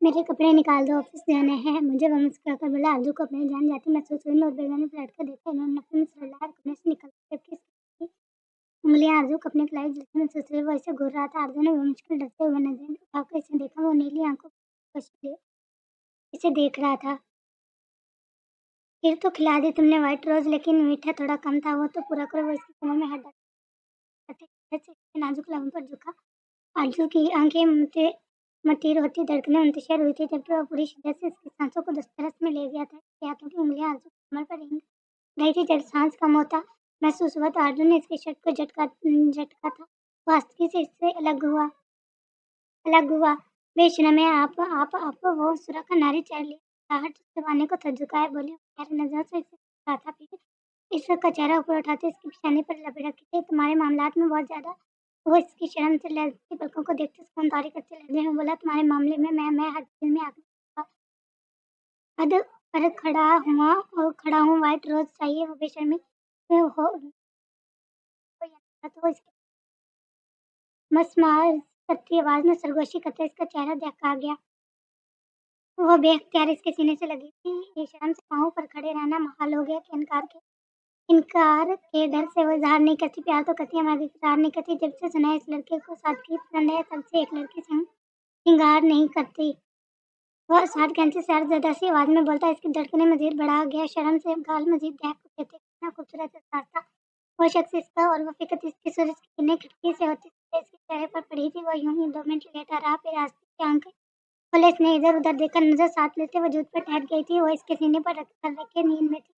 मेरे कपड़े निकाल दो, ऑफिस जाना है। मुझे वो मुस्कुराकर बोला। आरज़ू को अपनी जान जाती महसूस हुई। नूरबेगम ने पलट कर देखा। इन्होंने नफ़े में सिरलाया और कमरे से निकलकर जबकि इसकी उंगलियां आरज़ू को अपने कलाई जलती महसूस हुई। वो इसे घूर रहा था। आरज़ू ने बेमुश्किल डरते हुए नजरें उठाकर इसे देखा। वो नीली आंखों की कशी लिए इसे देख रहा था। फिर तो खिला दी तुमने व्हाइट रोज, लेकिन मीठा थोड़ा कम था। वो तो पूरा करो। वो इसकी कमर में हाथ डालते इसके नाजुक लबों पर झुका। आरज़ू की आंखें मतीर होती, धड़कनें मुंतशिर हुई थी, जबकि वह पूरी शिद्दत से उसकी सांसों को दस्तरस में ले गया था। इसके हाथों की उंगलियां आरज़ू की कमर पर रेंग रही थी। जब सांस कम होता महसूस हुआ तो आरज़ू ने इसकी शर्ट को झटका था। वो आस्ती से इससे अलग हुआ। बेशरम है आप। वो सुरखा नारी चढ़ लिया। आहट दबाने को थक झुकाए बोली। गहरी नजरों से इसे देखा था। फिर इसका चेहरा ऊपर उठाते इसकी पेशानी पर लपेट रखी थी। तुम्हारे मामलात में बहुत ज्यादा। वो इसकी शर्म से लहराती पलकों को देखते उसको तारी करते लहजे में बोला। तुम्हारे मामले में मैं हर चीज में आगे हद पर खड़ा हूँ। व्हाइट रोज चाहिए। वो बेशर्मी हो तो इसकी मस्मार करती आवाज में सरगोशी करते इसका चेहरा देखा गया। वो बेख्तियार इसके सीने से लगी थी। बेशर्म से पाँव पर खड़े रहना महाल हो गया कि इनकार के डर से वो इज़हार नहीं करती। प्यार तो करती है मगर इकरार नहीं करती। जब से सुना है इस लड़के को सादगी पसंद है, तब से एक लड़की से श्रृंगार नहीं करती। वह साठ-65 ज़्यादा सी आवाज में बोलता। इसकी धड़कनें मजीद बढ़ा गया। शर्म से गाल मजीद दहक उठे थे। कितना खूबसूरत एहसास था वो शख्स इसका। और वो फिक्र इसकी सूरज की किरणें खिड़की से होती इसके चेहरे पर पड़ी थी। वो यूं ही 2 मिनट लेटा रहा। फिर आस्ते से आंखें खोले। इसने इधर उधर देखकर नजर साथ लेते वजूद पर ठहर गई थी। वो इसके सीने पर रखे नींद में थी।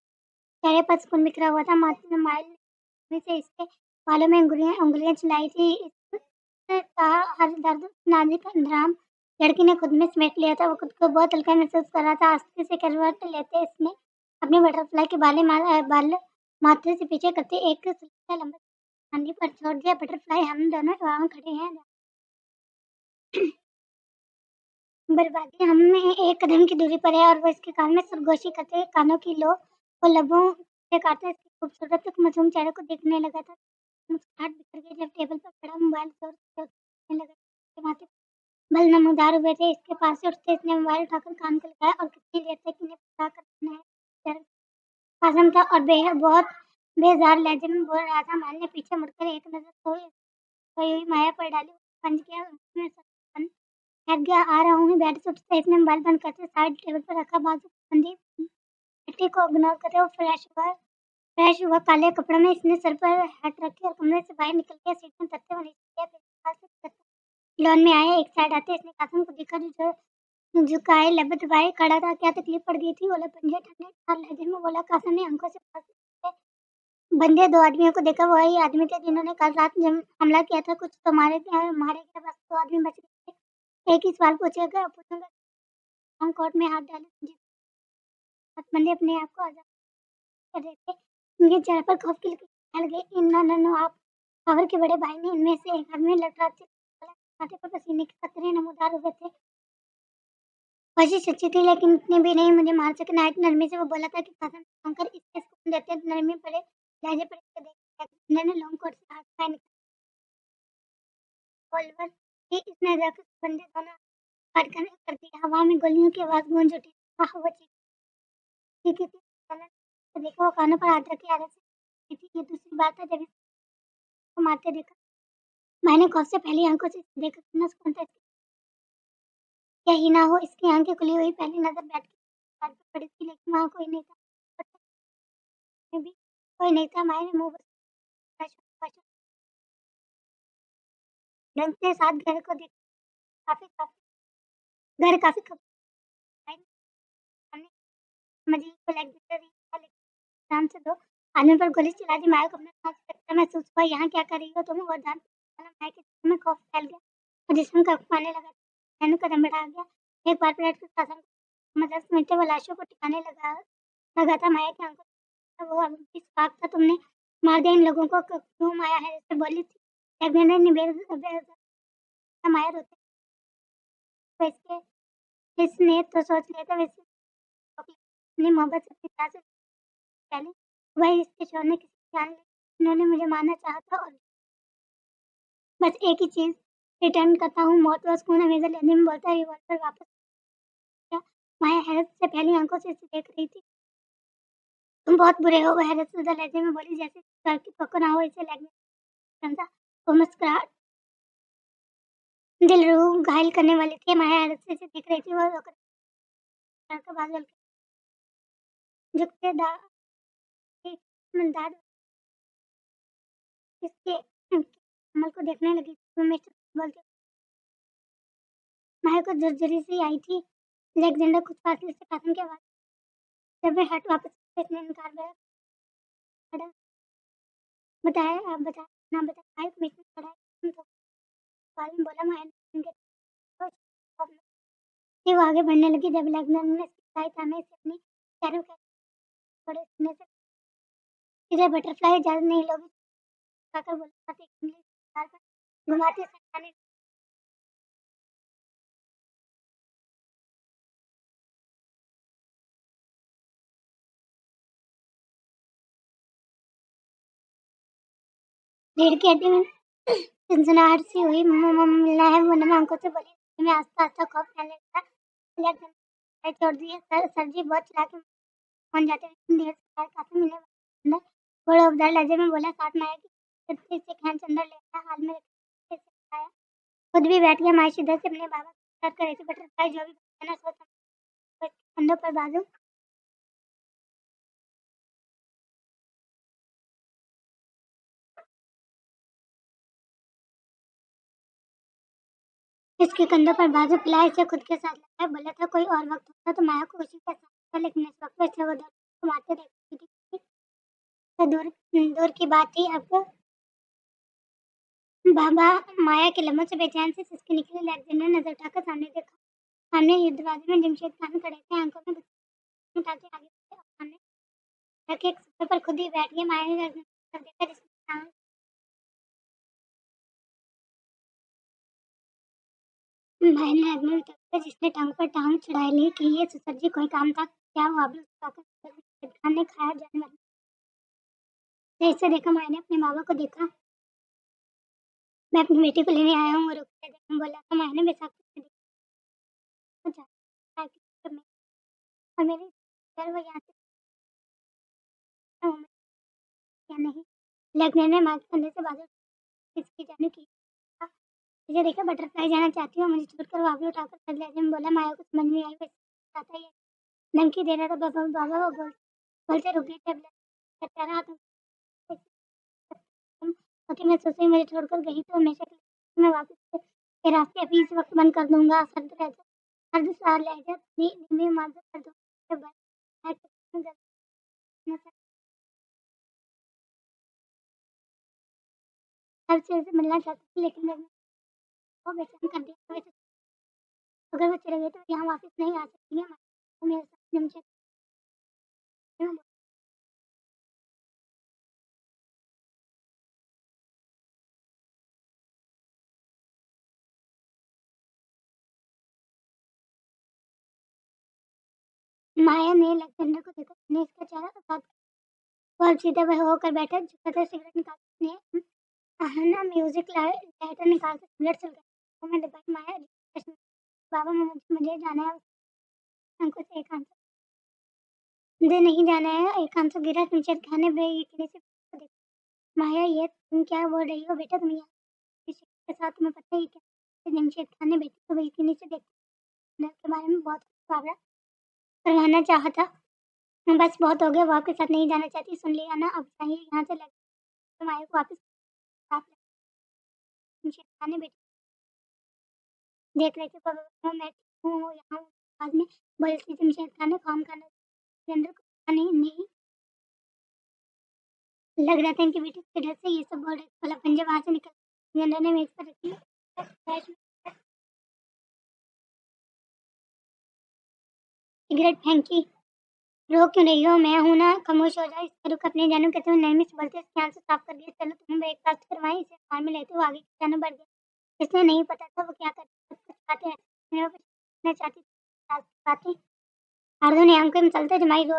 चेहरे पर सुकून बिखरा हुआ था। माथे में माइल से इसके बालों में उंगलियां चलाई थी। इसका हर दर्द नाजुक अंतराम लड़की ने खुद में समेट लिया था। वो खुद को बहुत हल्का महसूस कर रहा था। आस्ते से करवट लेते इसने अपने बटरफ्लाई के बाल माथे से पीछे करते एक सिलसिला लंबा कंधे पर छोड़ दिया। बटरफ्लाई, हम दोनों वहाँ खड़े हैं। बर्बादी हम में एक कदम की दूरी पर है। और वो इसके कान में सरगोशी करते कानों की लो वो लबों से काटता इसकी खूबसूरत मासूम चेहरे को देखने लगा था। मुस्कुराहट बिखर गई जब टेबल पर पड़ा मोबाइल जोर से देखने लगा। इसके माथे बल नमूदार हुए थे। इसके पास से उठते इसने मोबाइल उठाकर कान को लगाया और कितनी देर तक इन्हें पता करना है कासम था और बहुत बेजार लहजे में बोल रहा था। माल ने पीछे मुड़कर एक नजर सोई हुई माया पर डाली। पंज किया उसमें हट गया। आ रहा हूँ। बेड से उठते इसने मोबाइल बंद करते साइड टेबल पर रखा। बाजू बंदी मिट्टी को इग्नोर करते वो फ्रेश हुआ। काले कपड़ों में इसने सर पर हैट रखी और कमरे से बाहर निकल गया। सीट में तत्ते नीचे गया। फिर पास से लॉन में आया। एक साइड आते इसने कासम को देखा जो झुकाए लब दबाए खड़ा था। क्या तकलीफ पड़ गई थी? बोला। पंजे ठंडे ठार लहजे में बोला। कासम ने आंखों से पास बंदे 2 आदमियों को देखा। वही आदमी थे जिन्होंने कल रात जब हमला किया था। कुछ तो मारे गए। बस 2 आदमी बच गए थे। एक ही सवाल पूछूंगा। हम कोर्ट में हाथ डाले। हथबंदे अपने आप को आजाद कर रहे थे। उनके चेहरे पर खौफ की लकीर फैल गई। नो आप बाबर के बड़े भाई ने इनमें से एक आदमी लटराते माथे पर पसीने के कतरे नमूदार हुए थे। कोशिश सच्ची थी लेकिन इतनी भी नहीं मुझे मार सके। नायक नरमी से वो बोला था कि कासम कहकर इसके सुकून देते नरमी पड़े लहजे पर इसके देख ने लॉन्ग कोट से हाथ पाए रिवॉल्वर की इसने रख बंदे दोनों काट कर दिया। हवा में गोलियों की आवाज गूंज उठी। आह वो चीखी थी। देखो वो कानों पर हाथ रखे आगे से थी। ये दूसरी बात है जब इसको मारते देखा। मैंने खौफ से पहली आंखों से देखा। कितना सुकून था। यही ना हो। इसकी आंखें खुली हुई पहली नजर बैठ की पर पड़ी थी लेकिन वहाँ कोई नहीं था। में भी कोई नहीं था। मैंने मुंह ढंग से साथ घर को देख घर काफी मजीद को लग रही था लेकिन आराम से 2 आदमी पर गोली चला दी। माया को अपना सांस लगता महसूस हुआ। यहाँ क्या कर रही हो तुम? वो जान माया के जिस्म में खौफ फैल गया और जिस्म कांपने लगा। मैंने कदम बढ़ा गया। एक बार पलट कर कासम मदद समेटते वो लाशों को ठिकाने लगा था। माया की आंखों वो अब इस पाक था। तुमने मार दिया इन लोगों को क्यों? माया है जैसे बोली थी। लेकिन माया रोते इसके इसने तो सोच लिया था वैसे अपनी मोहब्बत से अपनी प्यार से पहले वही इसके छोड़ने किसी जान इन्होंने मुझे मारना चाहा था और बस एक ही चीज रिटर्न करता हूँ मौत व सुकून। हमेशा लेने में बोलता है रिवॉल्वर वापस माया हैरत से फैली आँखों से उसे देख रही थी। तुम बहुत बुरे हो, वह हैरतज़दा लहजे में बोली, जैसे डर की पक्को ना हो इसे लगने समझा। वो मुस्कुराहट दिल रूह घायल करने वाली थी। माया हैरत से उसे देख रही थी। वो रोकर का बादल झुकते दांत दांत इसके कमल को देखने लगी। वो मेरे से बोलती माया को झुरझुरी सी आई थी। अलेक्जेंडर कुछ फासले से काटने के बाद जब वह हट वापस इसने इनकार बड़ा बताया, आप बताया ना बताया मिशन पढ़ाई तुम तो बाद में बोला माया ने उनके वो आगे बढ़ने लगी। जब अलेक्जेंडर ने सिखाई था मैं इसे अपनी पैरों के थोड़े सीने से इधर बटरफ्लाई इजाजत नहीं लोगी खाकर बोला था इंग्लिश घुमाते सटाने रीढ़ की हड्डी में सनसनाहट सी हुई। मिलना है वो नम आंखों से बोली। मैं आस्ता आस्ता खौफ फैलने लगा। अलेक्जेंडर छोड़ दिए सर जी बहुत चला के मान जाते हैं ढेर सारे काफी मिले अंदर बड़ा उबदार लहजे में बोला साथ में आया कि फिर से खैन अंदर ले आया हाल में रखे से आया खुद भी बैठ गया। माइश इधर से अपने बाबा को कर रही थी। बटरफ्लाई जो भी कहना सोच कंधों पर बाजू इसके कंधों पर बाजू फैलाए इसे खुद के साथ लगाया। बोला था कोई और वक्त होता तो माया को उसी के साथ था, लेकिन इस वक्त वैसे वो दौड़ घुमाते देखती थी तो दूर दूर की बात थी। अब बाबा माया के लम्हों से बेचैन से सिसके निकले। अलेक्जेंडर नजर उठाकर सामने देखा। सामने युद्ध दरवाजे में जमशेद खान खड़े थे। आंखों में गुस्सा उठाते आगे बढ़े और सामने रखे एक सोफे पर खुद ही बैठ गए। माया ने कर देखा जिसने माया ने आदमी उठाकर जिसने टांग पर टांग चढ़ाई ली कि ये सुसर जी कोई काम था क्या? वो आबरू उठाकर जमशेद खान ने खाया जाने वाला इसे देखा। माया ने अपने बाबा को देखा। मैं अपनी बेटी को लेने आया हूँ। रुक के देखा बोला था। माया ने बेसाख्ता से देखा और मेरे घर वो यहाँ से हूँ या नहीं। लगने ने माँ के कंधे से बाजू खिसकी जाने की मुझे देखा बटरफ्लाई जाना चाहती हूँ। मुझे छोड़कर वो आगे उठाकर कर लहजे में बोला। माया को समझ में आई वैसे आता ही धमकी दे रहा था। बाबा बाबा वो बोलते रुक गई थे। कह रहा था कि मैं सोची मुझे छोड़कर गई तो हमेशा के लिए मैं वापस के रास्ते अभी इस वक्त बंद कर दूंगा। सर्द सार लहजा धीमी माजत कर दूंगा हर चीज से मिलना चाहती थी, लेकिन जब वो बेचैन कर दिया वैसे अगर वो चले गए तो यहाँ वापस नहीं आ सकती है। तो मेरे साथ जमशेद माया ने अलेक्जेंडर को देखा। उसने इसका चेहरा साफ वो अब सीधा वह होकर बैठा झुककर सिगरेट निकालने ना म्यूजिक लाइटर निकाल कर सिगरेट चल गया। तो मैं दबाई माया बाबा मुझे जाना है। आंखों से एक आंसू मुझे नहीं जाना है। एक आंसू गिरा। जमशेद खान ने बेयकीनी से देखा। माया ये तुम क्या बोल रही हो बेटा? तुम यहाँ किसी के साथ तुम्हें पता ही क्या? जमशेद खान ने बेटी को बेयकीनी से देखा। डर के बारे में बहुत बाबरा करवाना चाहा था। बस बहुत हो गया। वो आपके साथ नहीं जाना चाहती। सुन लिया ना? अब चाहिए यहाँ से लग तो माया को वापस साथ जमशेद खान ने बेटी देख रहे थे। पापा मैं ठीक हूँ यहाँ हूँ। बाद में बोली थी जमशेद खान ने काम खाना के अंदर नहीं लग रहा था इनकी बेटी के डर से ये सब बोल रहे थे। भला पंजे वहां से निकल जनरल ने मेज पर रखी सिगरेट फेंकी। रो क्यों रही हो? मैं हूं ना। खामोश हो जा। इसका रुख अपने जानू कहते हुए नरमी से बोलते इसके आंसू साफ कर दिए। चलो तुम्हें ब्रेकफास्ट करवाएं। इसे कार में लेते हुए आगे जाना बढ़ गया। इसने नहीं पता था वो क्या करती। कुछ बातें मैं कुछ कहना चाहती थी। बातें आरजू ने आंखें में चलते जमाई रो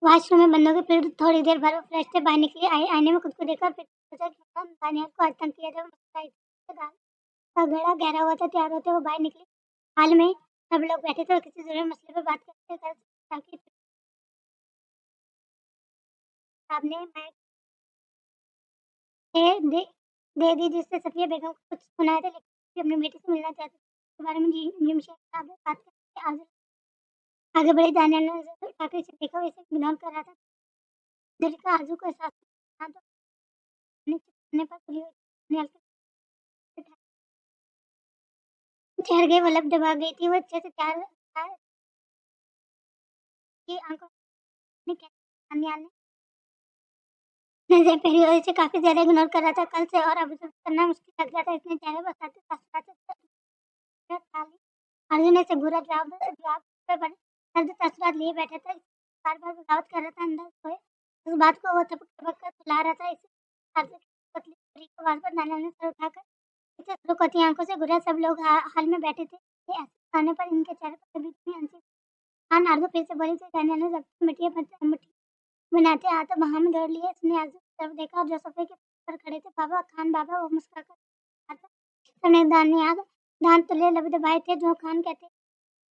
वॉशरूम में बंद हो गए। फिर थोड़ी देर बाद वो फ्रेश से बाहर निकली। आईने में खुद को देखा। फिर सोचा कि दानियाल को आज तंग किया जब मुस्कुराई थी। का घड़ा गहरा हुआ था। तैयार होते वो बाहर निकली। हाल में सब लोग बैठे थे और किसी ज़रूरी मसले पर बात करते थे ताकि सामने माइक दे दे दे दी जिससे सफ़िया बेगम को कुछ सुनाया था लेकिन वो अपनी बेटी से मिलना चाहती थी। इसके बारे में जिमशेद साहब ने बात करके आगे बढ़ी। दानियाल ने नज़र उठाकर इसे देखा, वो इसे इग्नोर कर रहा था। दिल का आरज़ू को एहसास हुआ तो अपने चुप होने पर खुली हुई दानियाल के ठहर गई। वो लब दबा गई थी। वो अच्छे से तैयार था कि आंखों ने क्या दानियाल ने नज़र पहली और इसे काफ़ी ज़्यादा इग्नोर कर रहा था। कल से और अब करना मुश्किल लग रहा था। इसने चेहरे पर अर्जुन ने से बुरा जवाब पर दर्द तासुरात लिए बैठा था। बार-बार बगावत कर रहा था अंदर सोए। उस बात को वो थपक-थपक कर सुला रहा था। इसी अर्जुन की पतली छुरी की आवाज़ पर दानियाल ने सर उठाकर पीछे रुकती आँखों से घूरा। सब लोग हॉल में बैठे थे। ये ऐसे खाने पर इनके चेहरे पर कभी इतनी हँसी खान आरज़ू फिर से बोली थी। दानियाल ने ज़ब्ती मुट्ठी बनाते हाथ बाहों में दौड़ लिए। उसने आरज़ू की तरफ देखा और जो सोफ़े के पर खड़े थे बाबा खान बाबा वो मुस्कुराकर सबने दांत तले लब दबाए थे। जो खान कहते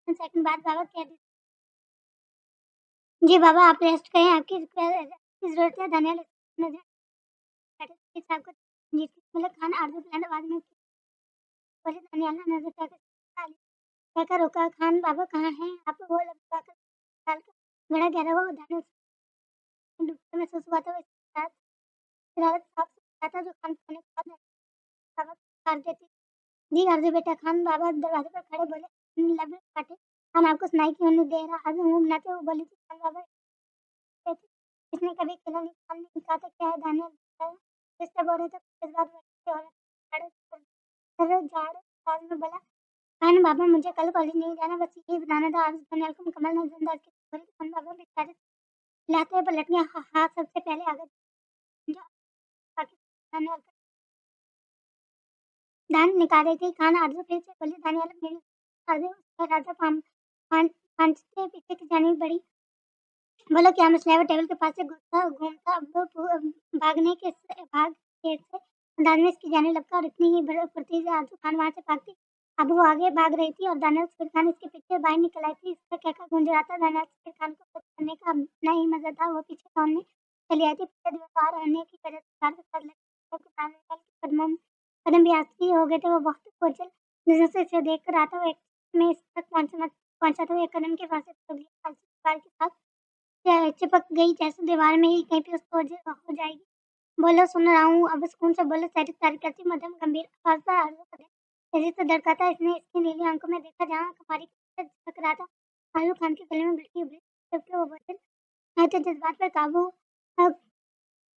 1 सेकंड बाद बाबा कह दी, जी बाबा आप रेस्ट करें, आपकी ज़रूरत है। दानियाल नज़र बैठे साहब को जी मतलब खान आरज़ू बुलंद आवाज़ में बोले। दानियाल ने नज़र उठाकर कहकर रोका, खान बाबा कहाँ हैं आप? वो लब दबाकर डाल कर बड़ा गहरा हुआ दानियाल डूबता महसूस हुआ था। वो शरारत साफ से था जो खान खाने के बाद बाबा कर देती। जी अर्ज़ू बेटा खान बाबा दरवाजे पर खड़े बोले। लब काटे खान आपको सुनाई क्यों नहीं दे रहा? अर्ज़ू मुँह बनाते हुए बोली थी खान बाबा इसने कभी खेला नहीं। खान ने कहा था क्या है दानियाल डिस्टर्ब हो रहे थे इस बात झाड़ साल में बोला खान बाबा मुझे कल कॉलेज नहीं जाना, बस यही बताना था। अर्ज़ू दानियाल को मुकम्मल नज़रअंदाज की बोली। खान बाबा बेचारे हिलाते हुए पलट गए। हाथ सबसे पहले आगे ताकि दानियाल दान निकाले थे। खान आरज़ू फिर से बोली दानियाल मेरी आरज़ू राजा पांचते पीछे की जानी बड़ी बोलो क्या मसला है? वो टेबल के पास से घूमता अब भाग के से अंदाज में इसकी जाने लगा और इतनी ही फुर्ती से आरज़ू खान वहाँ से भागती। अब वो आगे भाग रही थी और दानियाल सफ़ीर खान इसके पीछे बाहर निकल आई थी। इसका कहका गूंज रहा था। दानियाल सफ़ीर खान को कुछ करने का अपना ही मज़ा था। वो पीछे दौड़ने चली आई थी। पीछे दीवार रहने की वजह से कार के साथ दानियाल के कदम भी आस्ते हो गए थे। वो बहुत ओझल नज़रों से इसे देख रहा था। वो एक में इस तक पहुँचा था। वो एक कदम के फासले पर दीवार के साथ चिपक गई जैसे दीवार में ही कहीं पे उसको हो जाएगी। बोलो सुन रहा हूँ अब सुकून से बोलो। सारी करती मध्यम गंभीर आवाज़ पर आरज़ू को तेजी से धड़का था। इसने इसकी नीली आंखों में देखा जहाँ कुमारी की झपक रहा था। आरज़ू खान के गले में बिल्कुल उभरी जबकि वो बोतल तो जज्बात पर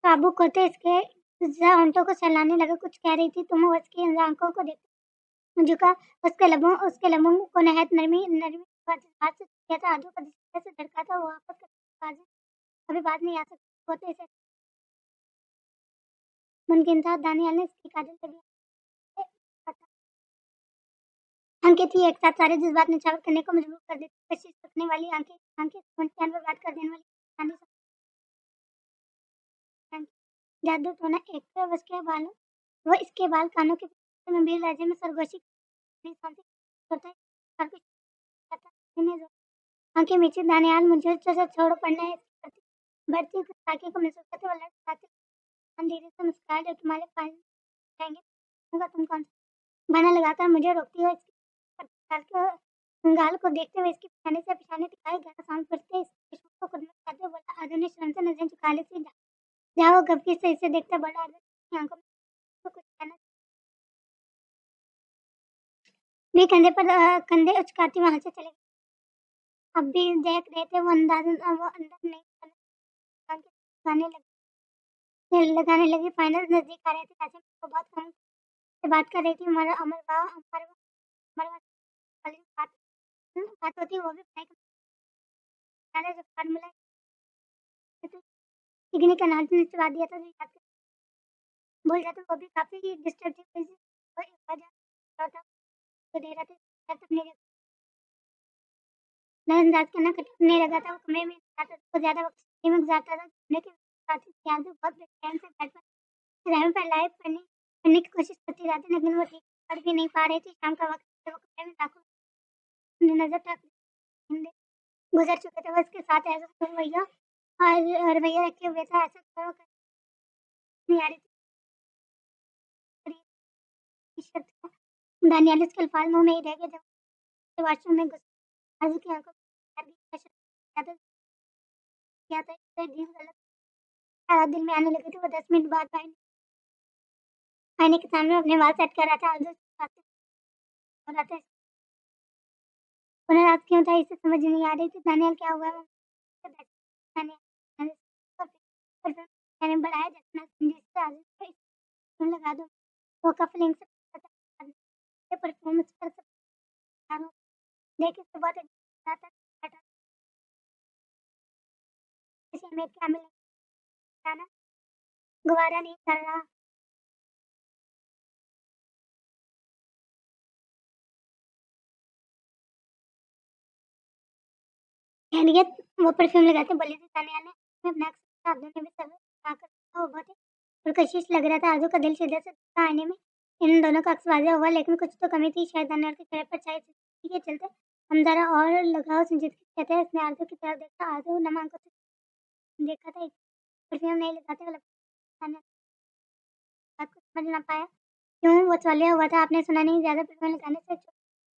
काबू खोते इसके होंठों को सहलाने लगा। कुछ कह रही थी तुम उसकी आंखों को देख झुका। उसके लबों को नहायत नरमी हाथ से किया था। आरज़ू का दिल से धड़का था। वो वापस बातें अभी बात नहीं आ सकती वो तो इसे मुमकिन था। दानियाल ने इसकी काजल से आंखें थी एक साथ सारे जज्बात निछावर करने को मजबूर कर देती। कशिश रखने वाली आंखें आंखें चैन पर बात कर देने वाली चांदी जादू टोना एक तरफ उसके बालों वो इसके बाल कानों के पीछे गंभीर लहजे में सरगोशी नहीं सांसी होता है और कुछ पता नहीं जो आंखें मीची। दानियाल मुझे छोड़ो पढ़ना है बढ़ती गुस्ताखी को महसूस करते वो लड़ जाती धीरे से मुस्कुराए जो तुम्हारे पास जाएंगे तुम कौन सा बहाना लगाकर मुझे रोकती हो। इसकी गाल को देखते हुए इसकी पिछाने से पिछाने दिखाई गहरा सांस भरते इसके को खुद में खाते हुए बोला। आदमी ने शर्म से नजरें झुका ली थी जहाँ वो गप्पी से इसे देखता बड़ा आदमी की आंखों में तो कुछ कहना भी कंधे उचकाती वहां से चले गए। अब भी देख रहे थे वो अंदर नहीं लगाने लगी। फाइनल नजदीक आ रहे थे ऐसे में वो बहुत कम से बात कर रही थी। हमारे बात बात होती वो भी पढ़ाई का जब फार्मूला डिग्री का नाम निचवा दिया था। बोल जाते वो भी काफी डिस्टर्ब दे रहा था अपने नजरअंदाज करना कठिन लगा था। वो कमरे में जाता तो ज्यादा वक्त में गुजारता था। घूमने के साथ ही ख्याल से बहुत बेचैन से बैठ पर रहम पर लाइव पढ़ने की कोशिश करती रहती लेकिन वो ठीक पढ़ भी नहीं पा रही थी, शाम का वक़्त था, वो कमरे में दाखिल हुई, नज़र तक हिंदे गुज़र चुके थे, वो उसके साथ ऐसा रवैया रवैया रखे हुए था, ऐसा करो नहीं आ रही थी। दानियाल उसके अल्फाज़ मुँह में ही रह गए जब वो वॉशरूम में घुस आज़ू की आँखों में किया था, इससे ड्रीम गलत दिल में आने लगी थी, वो 10 मिनट बाद आईने के सामने अपने बाल सेट कर रहा था, आज़ू हो रहा था, उन्हें रात क्यों था इसे समझ नहीं आ रही थी, दानियाल क्या हुआ? दानियाल मैंने बढ़ाया जितना जिससे आज़ू को फ़ोन लगा दो, वो कफ लिंक से परफ्यूम पर देख इससे बहुत अच्छा था, इसे हमें क्या मिलेगा ना, गवारा नहीं कर रहा। खैरियत वो परफ्यूम लगाते बोली थी तानिया ने, मैं अपना साथ धोने में सब आकर वो बहुत ही पुरकशिश लग रहा था, आज़ू का दिल सीधे से था आईने में, इन दोनों का अक्स वाज़ेह हुआ लेकिन कुछ तो कमी थी शायद दानियाल के चेहरे पर छाई थी के चलते हम ज़रा और लगाव संजीदगी कहते हैं, उसने आज़ू की तरफ देखा, आज़ू नम आँखों से देखा था, परफ्यूम नहीं लगाते हुए दानियाल बात को समझ ना पाया, क्यों वो चौलिया हुआ था, आपने सुना नहीं ज़्यादा परफ्यूम लगाने से चोट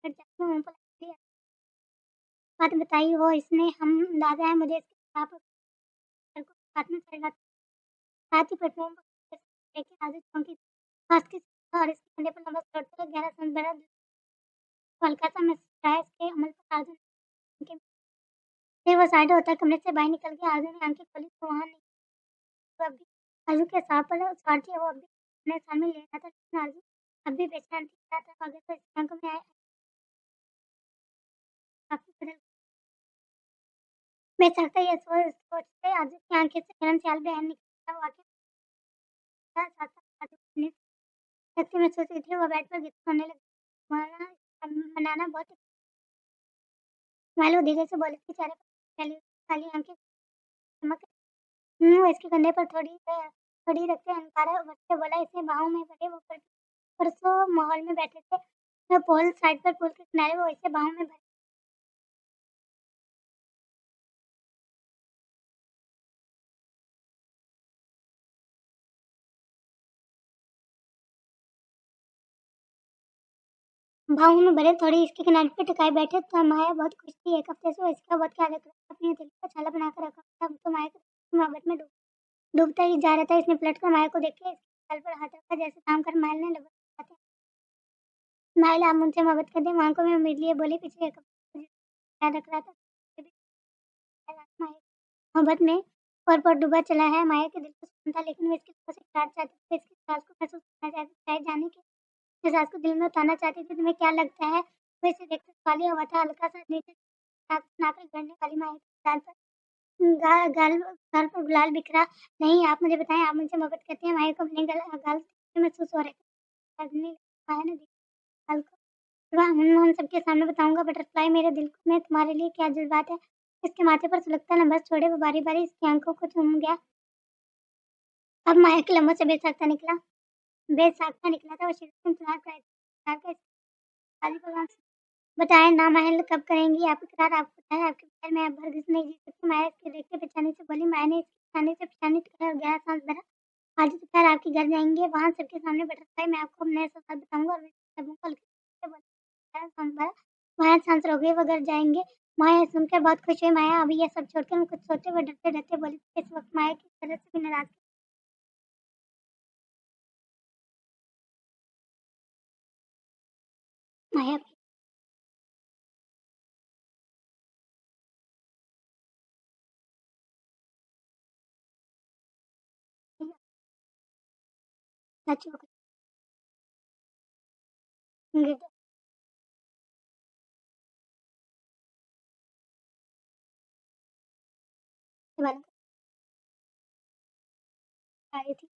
लग जाती है, मुँह पर लग गई। बात बताई वो इसने हम दादा है मुझे इसके खिलाफ सर को हाथ में चढ़ा साथ ही परफ्यूम लेके आज़ू चौंकी पास की और इसके कंधे पर नमक छोड़ते हुए गहरा सांस भरा, तो हल्का-सा मुस्कुराया इसके अमल पर आज़ू ने फिर वो साइड होकर कमरे से बाहर निकल गया, आज़ू ने आँखें खोली तो वहाँ नहीं वो अब भी आज़ू के साथ पर स्वार्थी है, वो अब भी अपने सामने ले रहा था, लेकिन आज़ू अब भी बेचैन थी, क्या था अगर तो इसकी आँखों में आए काफ़ी बदल बेचारा ये सोचते आज़ू की आँखें से गरम ख्याल बहन निकला, वो आँखें साथ-साथ आज़ू ने शक्ति महसूस हुई थी, वो बेड पर गिर सोने लगी, मनाना बहुत मालूम धीरे से बोली, उसके चेहरे पर फैली काली आँखें चमक वो इसके कंधे पर थोड़ी रख के अनकारा बच्चे बोला इसे बाहों में भरे वो परसों मॉल में बैठे थे मैं पोल साइड पर पुल के किनारे वो इसे बाहों में भरे बाहों में भरे थोड़ी इसके किनारे पे टिकाए बैठे तो माया बहुत खुश थी एक हफ्ते से वो इसका बहुत ख्याल रख रहा था अपने दिल का छाला बनाकर रखा था तो माया के मोहब्बत में डूबता ही जा रहा था इसने पलट कर माया को देख के इसके गाल पर हाथ रखा जैसे काम कर मायल ने लगा मायल आप मुझसे मोहब्बत कर दे माँ को मैं उम्मीद लिए बोली पिछले एक हफ्ते से ख्याल रख रहा था मोहब्बत में और डूबा चला है माया के दिल को सुकून था लेकिन वो इसके पास से प्यार चाहती थी इसकी सास को महसूस करना चाहती थी शायद जाने के मैं सास को दिल में उतारना चाहती थी तुम्हें क्या लगता है वो इसे देखकर खाली हुआ था हल्का सा नीचे नाक गड़ने वाली माया के गाल पर गाल पर गुलाल बिखरा नहीं आप मुझे बताएं आप मुझसे मोहब्बत करती हैं माया को अपने गाल महसूस हो रहे थे माया ने गाल को वाह! हम सबके सामने बताऊँगा बटरफ्लाई मेरे दिल में तुम्हारे लिए क्या जज़्बात है। इसके माथे पर सुलगता नंबर छोड़े वो बारी-बारी इसकी आँखों को चूम गया। अब माया के लम्बों से बेसाख्ता निकला था वो शीर्ष इंतज़ार कर खाली भगवान से बताएँ ना महल कब करेंगी आप इकरार आपको पता है आपके बगैर मैं अब हरगिज़ नहीं जी सकती। माया इसके देखते पेचाने से बोली माया ने इसके पेचाने और गहरा साँस भरा। आज दोपहर आपके घर जाएँगे वहाँ सबके सामने बटरफ्लाई मैं आपको अपने एहसास बताऊँगा और सबों को हल्के से बोला सांस भरा। माया शांत हो गई वो घर जाएँगे। माया ये सुनकर बहुत खुश हुई। माया अभी ये सब छोड़कर कुछ सोचे वो डरते-डरते बोली इस वक़्त माया की तरफ से भी नाराज़गी माया सच हो गई। आई थी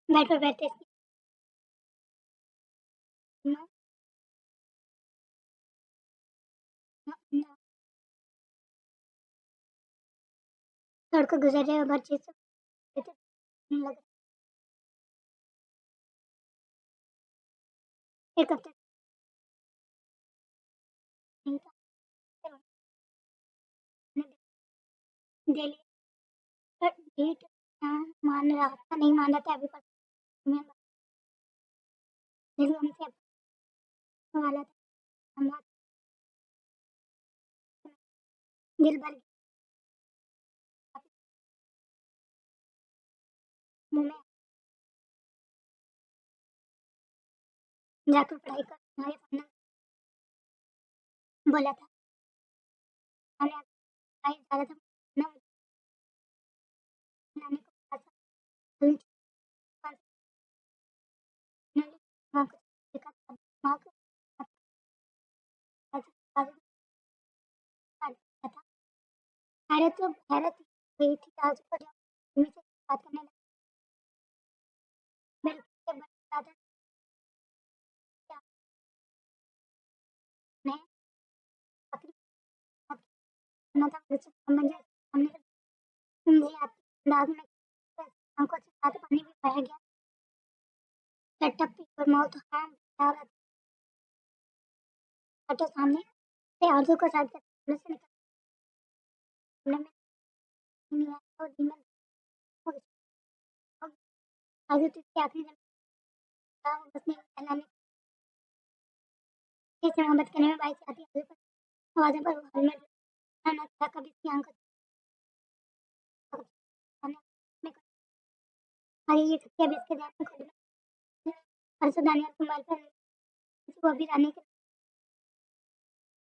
बेड पर बैठते इसकी माँ सड़कों गुज़र रहे और हर चीज़ से लग 1 हफ्ते नहीं था, फिर उन्होंने दे लिया, पर डेट मान रहा था, नहीं मान रहा था अभी पर मैं फिर उनसे वाला था, हमारा दिल भर गया, मुँह में जाकर पढ़ाई कर तुम्हारे पढ़ना बोला था, मैंने पढ़ाई ज़्यादा था ना नानी को पता था, तुम पर उन्होंने वहाँ कुछ देखा था, वहाँ को था, हैरत हुई थी आज को जब मम्मी से बात करने लगी, मेरे पीछे बड़े दादा क्या मैं आखिरी बात करना था मुझसे समझ हमने मुझे आती अंदाज में आंखों से साथ पानी भी बह गया, लटक पी और मौत हाँ बता रहा था तो सामने से आरज़ू को साइड करके कमरे से निकलने में नहीं आया और धीमे हो गया। आरज़ू तुझे आखिरी जन्म था बस नहीं कहलाने से मोहब्बत करने में बाई से आती आरज़ू पर आवाज़ों पर हॉल में ना था कभी इसकी आंखों से खाने में अरे ये सत्या भी इसके ध्यान में खुद में परसों दानियाल के मोबाइल पर वो भी रानी के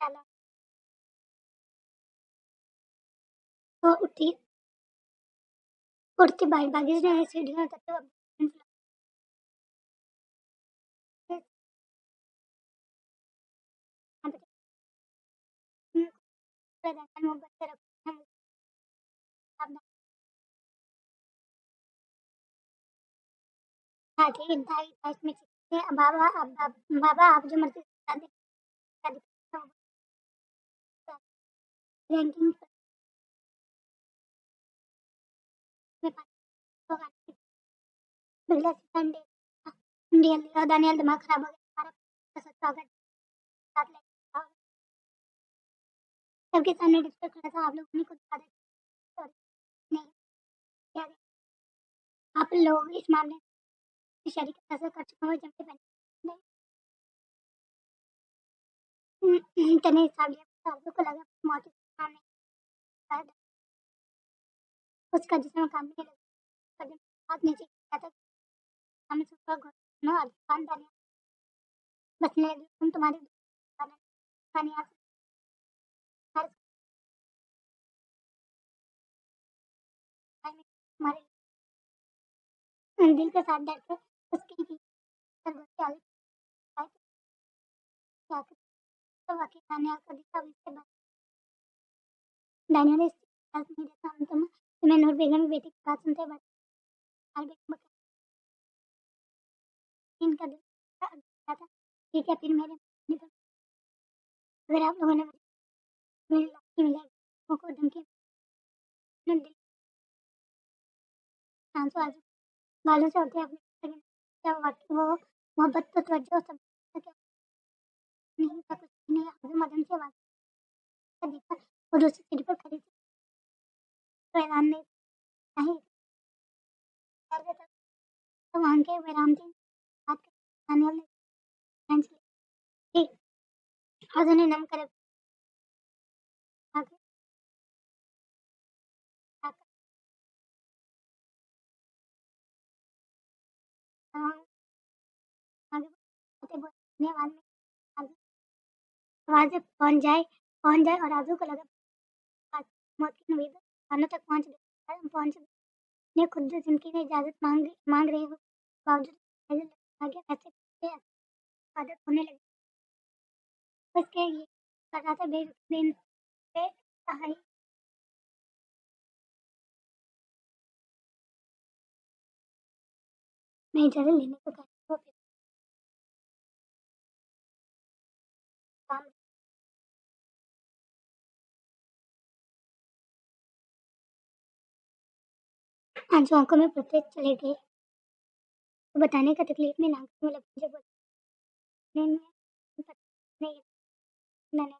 डाला तो उठती भागी ने सीढ़ियों तक तो मोहब्बत से रखना हाँ ठीक है ढाई ढाई में बाबा बाबा आप जो मर्जी रैंकिंग में पहले संडे इंडिया दानियाल दिमाग खराब हो गया हमारा स्वागत साथ लेके सबके सामने डिस्कस करा था आप लोगों ने कुछ ज्यादा नहीं क्या आप लोग इस मामले में शरीक फैसला कर चुका हूँ जबकि मैंने तने हिसाब लिया साधु को लगा मौत के सामने शायद उसका जिसमें काम नहीं लगा कदम हाथ नीचे किया था हमें सुपर घुटनों और दुकानदारी बचने लगी तुम तुम्हारी दुकान यहाँ से हर समय में तुम्हारे दिल के साथ डर के उसकी की सरगोशी आगे क्या तो वाकई दानियाल को दिखा इसके बाद दानियाल ने इस नहीं देता हम तुम्हें नूर बेगम की बेटी की बात सुनते बड़ा हाल बेगम इनका दिल था ठीक है फिर अगर आप लोगों ने मेरी लाठी मिलाई को धमकी दिल आंसू आंसू बालों से उठे अपने क्या वो मोहब्बत तो तवज्जो सब क्या नहीं था कुछ नहीं आजू मदन से आवाज देखा और उसी सीढ़ी पर खड़ी थी तो ऐलान नहीं नहीं कर देता तो वहां के वैराम थे बात करने वाले बेंच ठीक आज उन्हें नम कर आगे आगे आगे बोलने आवाज में आगे आवाज पहुंच जाए और आजू को लगा बात मौत की नवीद कानों तक पहुंच ने खुद जिनकी ने इजाजत मांग रही हो बावजूद आगे ऐसे आदत होने लगी बस क्या ये कर रहा था बेन पे कहाई मैं इजाजत लेने को कहती वो फिर काम आंसू आंखों में पुतले चले गए तो बताने का तकलीफ में नाक में मुझे बोला नींद में पता नहीं मैंने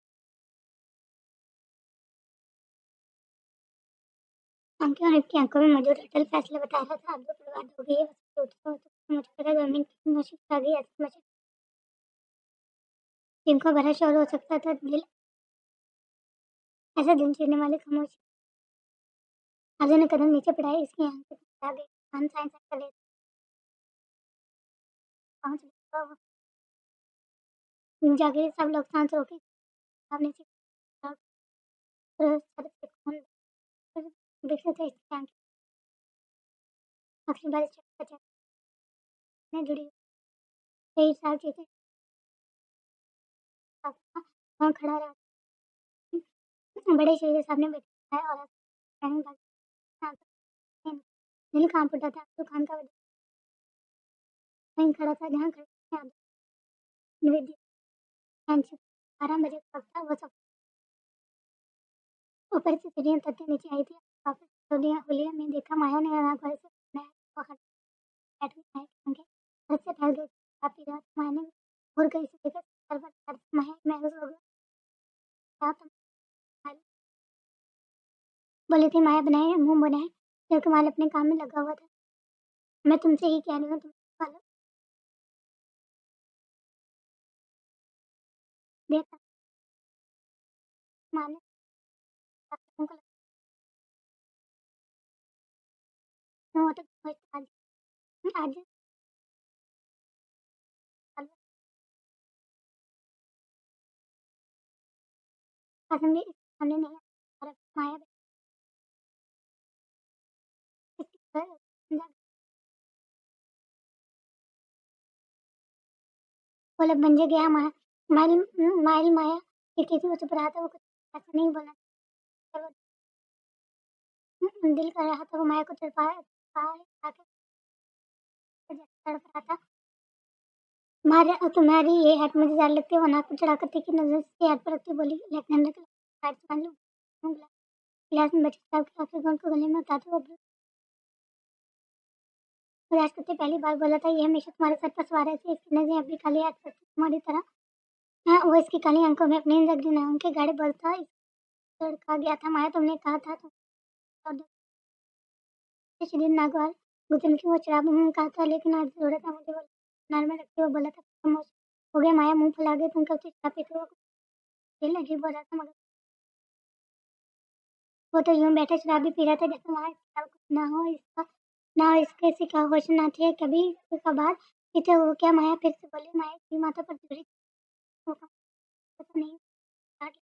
अंकित और की आंखों में मौजूद अटल फैसला बता रहा था, अब जो बर्बाद हो गई है, वो सोचता हूँ तो मुझे पता गवर्नमेंट की मुसीबत आ गई, ऐसी मुझे जिनको भरा शोर हो सकता था, दिल ऐसा दिन चीरने वाली खामोशी। आगे ने कदम नीचे बढ़ाए, इसकी आंखें आ गई, कान साइंस कर ले पहुंच गए, जागे सब लोग शांत हो गए, सामने से सड़क से खून दिखते थे, इसकी आंखें आखिरी बार चक्कर ने जुड़ी 23 साल की थी, वहाँ खड़ा रहा, बड़े शेर के सामने बैठा है और कहने लगा, दिल कांप उठा था, तो खान का वहीं खड़ा था जहाँ खड़े थे निवेदित, फ्रेंडशिप 12 बजे का वक्त था, वो सब ऊपर से सीढ़ियाँ उतरते नीचे आई थी, वापस होलिया में देखा, माया ने आँख भर से बनाया, वो खड़ा बैठ गई, माया की आंखें हद से फैल गई, आप ही रात माया ने घूर कर इसे देखा, सर पर सर माया महसूस हो गया, क्या तुम बोली थी, माया बनाए मुंह बनाए, जबकि कमाल अपने काम में लगा हुआ था, मैं तुमसे ही कह रही हूँ, तुम वालों देखा, माने तुमको लगता हो तो आज आज कसम भी इस सामने नहीं आ रहा, माया बोला बंजे गया माइल माइल माया खिड़की से वो चुप रहा था, वो कुछ ऐसा नहीं बोला, पर वो दिल कर रहा था, वो माया को आके तड़प रहा था, तुम्हारी ये हाथ मुझे जार लगती है, वो नाक पर चढ़ाकर तीखी नजर से हाथ पर रखती बोली, लेफ्टिनेंट के हाथ से मान लो गिलास में बची शराब के आखिरी घूंट को गले में उतारते वो राष्ट्रपति पहली बार बोला था, ये हमेशा तुम्हारे सर पर सवार रहती है, इसकी नजरें अब भी खाली हाथ पर तुम्हारी तरह। हाँ, वो इसकी काली आंखों में अपनी नजर ना उनके गाड़ी बोलता लड़का गया था, माया तुमने कहा था तुम शिरीन नागवार गुतन की वो शराब उन्होंने कहा था, लेकिन आज जरूरत है मुझे, बोला नार में रखते हुए बोला था, खामोश हो गया, माया मुंह फुला गई, तुम कब से शराब पीते हो, दिल अजीब हो रहा था, मगर वो तो यूं बैठे शराब भी पी रहा था, जैसे वहाँ शराब कुछ ना हो, इसका ना हो, इसके सिखा होश ना थे, कभी कभार पीते हो क्या, माया फिर से बोली, माया की माथा पर जुड़ी होगा तो नहीं काट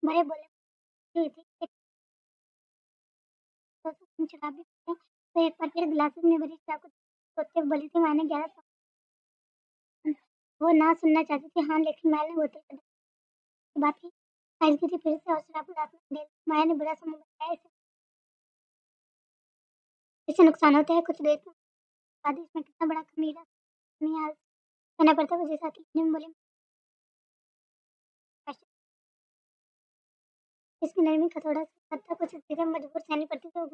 बड़े बोले हुई थी, एक तो तुम शराब भी पीते हो, तो एक बार फिर गिलास में भरी शराब को सोचते हुए बोली थी, मैंने 11 वो ना सुनना चाहती थी, हाँ, लेकिन मैंने बोतल का बात की आज की थी फिर से, और शराब रात में दे माया ने बुरा समझ बताया, इससे नुकसान होता है, कुछ देर बाद इसमें कितना बड़ा खमीरा नहीं आज करना पड़ता है, वजह साथी ने बोले, इसकी नरमी का थोड़ा सा हद तक कुछ चीजें मजबूर सहनी पड़ती थी, और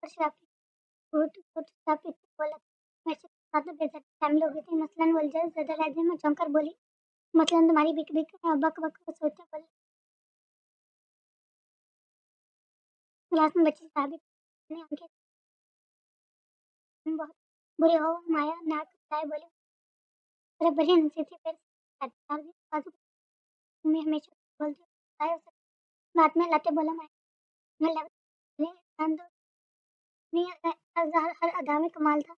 शराब की घूट घूट शराब पीते बोला, वैसे साथ में बेइज्जती शामिल हो गई थी, मसलन वो ज्यादा लहजे में चौंक कर बोली, मसलन तुम्हारी बिक बिक बक बक सोचते बोले, क्लास में बच्चे शराब भी पीने आंखें तुम बहुत बुरे हो, माया नाक लाए बोले, अरे बड़ी नसीब थी फिर भी बाजू तुम्हें हमेशा बोलते हो आए बात में लाते बोला, मैं लव ने हर अदा में कमाल था,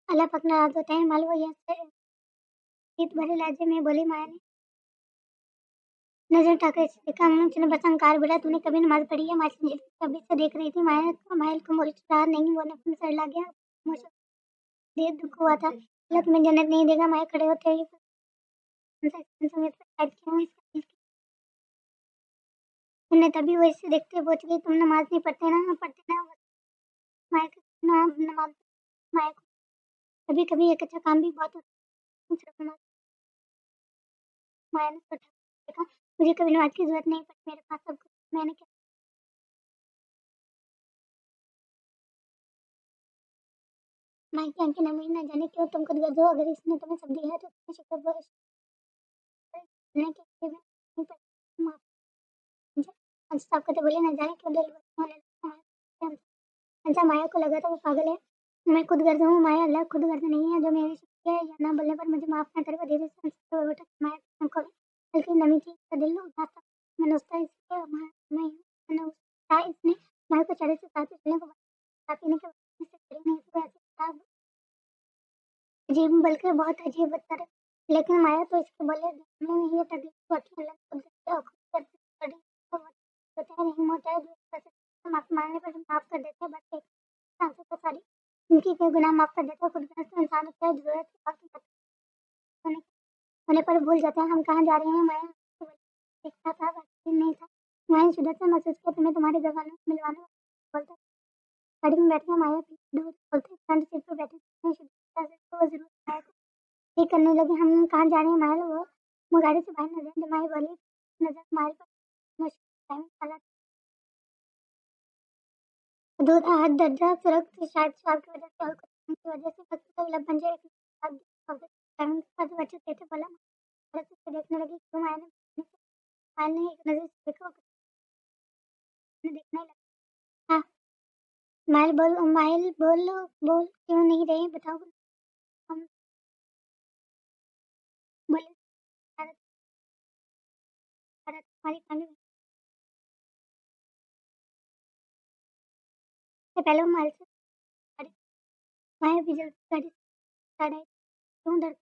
अल्लाह पाक नाराज होते हैं, मालूम यह से ईद भरे लहजे में बोली, माया ने नजर उठाकर इसे देखा, मुझने बस अहंकार बोला, तूने कभी नमाज पढ़ी है, माया कभी से देख रही थी, माया माइल को मुस्कुरा नहीं, वो नफी में सर लग गया, मुझे देर दुख हुआ था, अल्लाह तुम्हें जन्नत नहीं देगा, माया खड़े होते ही समेत पर क्यों इसका तुमने तभी वो इसे देखते हुए पूछ गई, तुम नमाज नहीं पढ़ते ना माया ना नमाज माया को कभी कभी एक अच्छा काम भी बहुत होता है, सिर्फ नमाज माया ने सोचा देखा, मुझे कभी नमाज की जरूरत नहीं पड़ी, मेरे पास सब कुछ मैंने क्या माया की आंखें नमी, ना जाने क्यों तुम खुद गर्ज हो, अगर इसने तुम्हें सब दिया है तो तुम्हें शुक्र बोलने के लिए भी नहीं पता माफ़ मुझे साफ कहते बोले ना जाने क्यों दिल होने लगा। अच्छा माया को लगा था वो पागल है। मैं खुदगर्ज हूँ, माया अल्लाह खुदगर्ज नहीं है जो मेरी शुक्रिया या ना बोलने पर मुझे माफ़ ना करे वो धीरे से बेटा माया की आँखों में हल्की नमी थी, उसका दिल उदास था। मैंने उसका इसलिए माया मैं मैंने उसका इसने माया को चढ़े से साथ चलने को बोला, पीने के वक्त से खड़ी नहीं थी, वो ऐसे था अजीब बल्कि बहुत अजीब बदतर है। लेकिन माया तो इसके बोले में ही तकलीफ को अकेला खुद से खुद करती पड़ी तो होता है नहीं होता है दूसरे से माफ़ी मांगने पर माफ़ कर देते हैं बस एक सांसों को सारी उनकी कोई गुनाह माफ़ कर देते हैं खुद तो इंसान होता है ज़रूरत की बात होने होने पर भूल जाते हैं हम कहाँ जा रहे हैं। मैं देखता था वकील नहीं था। मैंने शिद्दत से महसूस किया तुम्हें तुम्हारे जवानों से मिलवाने बोलता गाड़ी में बैठ गया माया पीछे दूर बोलते फ्रंट सीट पर बैठे थे शिद्दत से तो वो जरूर माया को ठीक करने लगे हम कहाँ जा रहे हैं माया वो गाड़ी से बाहर नजर जब माया बोली नजर माया पर मुश्किल टाइम चला दूर हाथ दर्जा सुरख शायद शराब की वजह से और कुछ की वजह से वक्त तक लब बन जाए बच्चे थे बोला भारत से देखने लगी क्यों माया ने एक नजर से देखा देखने लगा हाँ माइल बोल क्यों नहीं रही बताओ हम बोले भारत भारत हमारी फैमिली से पहले वो माइल से गाड़ी माया भी जल्दी गाड़ी स्टार्ट आई क्यों डर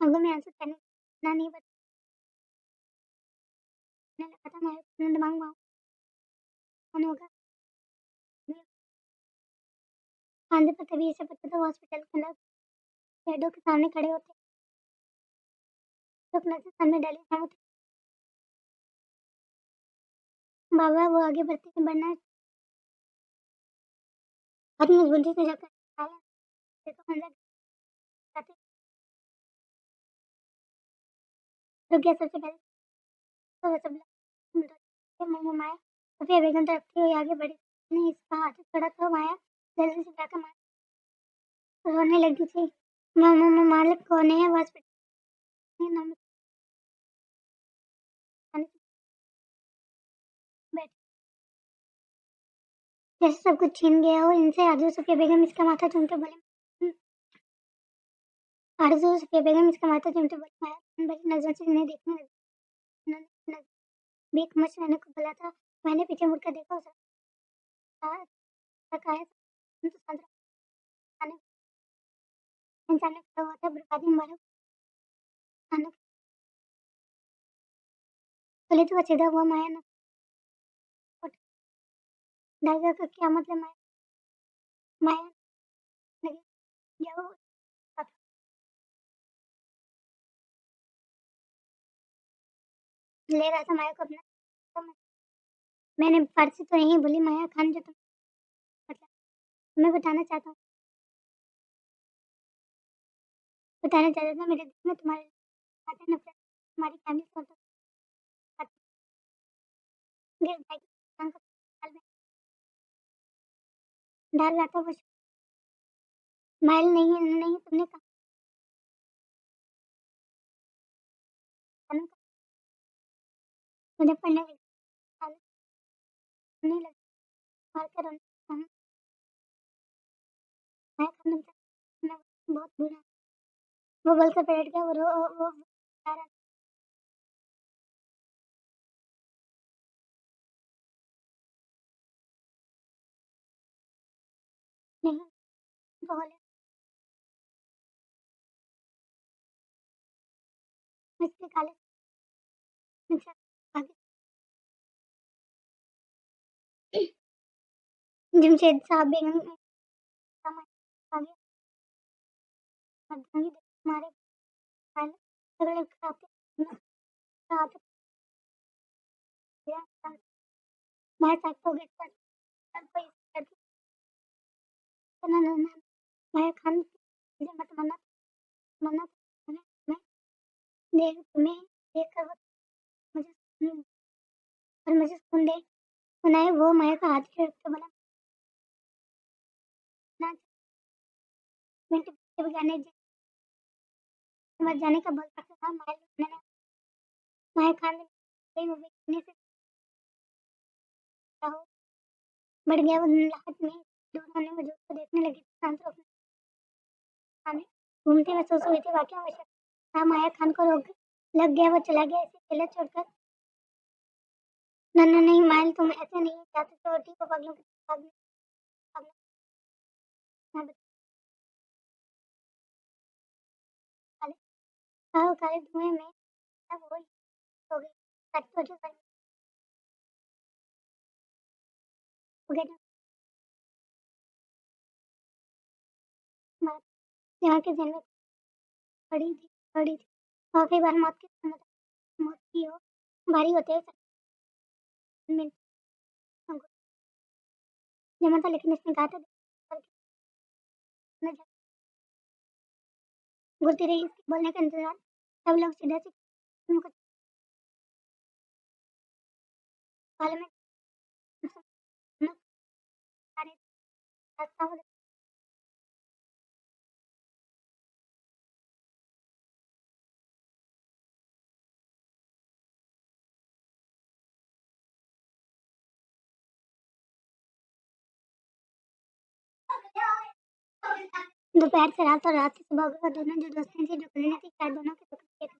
आंखों में आंसू कहने ना नहीं बताने लगा था माया अपना दिमाग वहाँ कौन होगा कांधे पर तभी ऐसे पता था वो हॉस्पिटल के अंदर बेडों के सामने खड़े होते लोग नजर सामने डाले खड़े होते बाबा वो आगे बढ़ते बढ़ना बहुत मजबूती से जाकर देखो अंदर जाते रुक गया सबसे पहले तो वो सब लोग माया सफिया बेगम तरफ थी हुई आगे बढ़ी ने इसका हाथ पकड़ा तो माया जल्दी से जाकर माया रोने लगी थी मालिक कौन है हॉस्पिटल नाम बैठ जैसे सब कुछ छीन गया हो इनसे आरजू सफिया बेगम इसका माथा चूमते बोले आरजू सफिया बेगम इसका माथा चूमते बोले माया बड़ी नजर से इन्हें देखने लगी उन्होंने बीक मच रहने को बोला था मैंने पीछे मुड़कर देखा उसे तक आया तो संतरा खाने इंसान ने खड़ा हुआ था बर्बादी मारो खाना बोले तो सीधा हुआ माया न डायगा का क्या मतलब माया माया लगी या वो ले रहा था माया को अपना तो मैंने फारसी तो नहीं बोली माया खान जो तुम मतलब मैं बताना चाहता था मेरे दिल में तुम्हारे खाते नफरत तुम्हारी फैमिली से गिर भाई का हाल में डाल रहा था वो स्माइल नहीं नहीं तुमने कहा मुझे पढ़ने लगी नहीं लगी मार कर हम मैं खाना मैं बहुत बुरा वो बल से बैठ गया वो बता रहा नहीं बोले इसके काले निकल आगे जमशेद साहब बेगम समय आगे मर्दांगी तुम्हारे काले सगले खाते साथ मैं सकता हूँ गेट पर कोई लड़की ना ना ना मैं खान मुझे मत मना मना मैं देख तुम्हें देख कर मुझे और मुझे सुन दे सुनाए वो माया का हाथ छेड़ के बोला ना मिनट बगाने मर जाने का बोल सकता था। माया खान ने गई वो बेचने से क्या हो बढ़ गया। वो लाहट में दूर होने वजूद को देखने लगी थी। आंसू अपने सामने घूमते महसूस हुई थी। वाकई आवश्यक था। माया खान को रोग लग गया। वो चला गया इसे अकेला छोड़कर। नन्ना नहीं मायल, तुम ऐसे नहीं चाहते चोटी को पगलों की पागल पागल मैं काले काले धुएं में सब हो गई सच तो जो सच हो गया बात यहाँ के जन्म पड़ी थी। काफी बार मौत की हो भारी होते हैं मिनट जमा था, लेकिन इसने कहा था घुलती रही इसके बोलने का इंतजार। सब लोग सीधा से उनको काले में नमक सारे रास्ता हो दोपहर से रात और रात से सुबह का दोनों जो दोस्तें थी जो खुलने थी शायद दोनों के दुख के थे।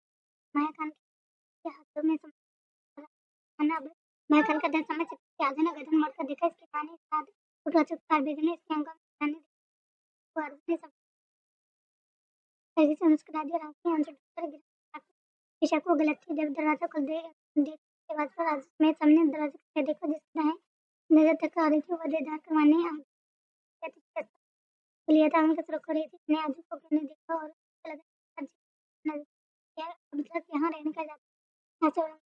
माया खान के हाथों में खाना अब माया खान का दर्द समझ सकती थी। आधे ने गर्दन मोड़कर देखा। इसके खाने के साथ टूटा चुपकार बेगने इसके अंगों में जाने वो अर्जुन ने सब तेजी से मुस्कुरा दिया। आंखें आंसू डूबकर गिरा। बेशक वो गलत थी। जब दरवाजा खुल देख के बाद पर आज मैं सामने दरवाजे के देखो जिस दाएं नजर तक आ रही थी वो देदार करवाने आ गया थी। लिया था उनके तरफ हो रही थी। अपने आजू को मैंने देखा और लगा नजर यार अब तक यहाँ रहने का जाता ऐसे और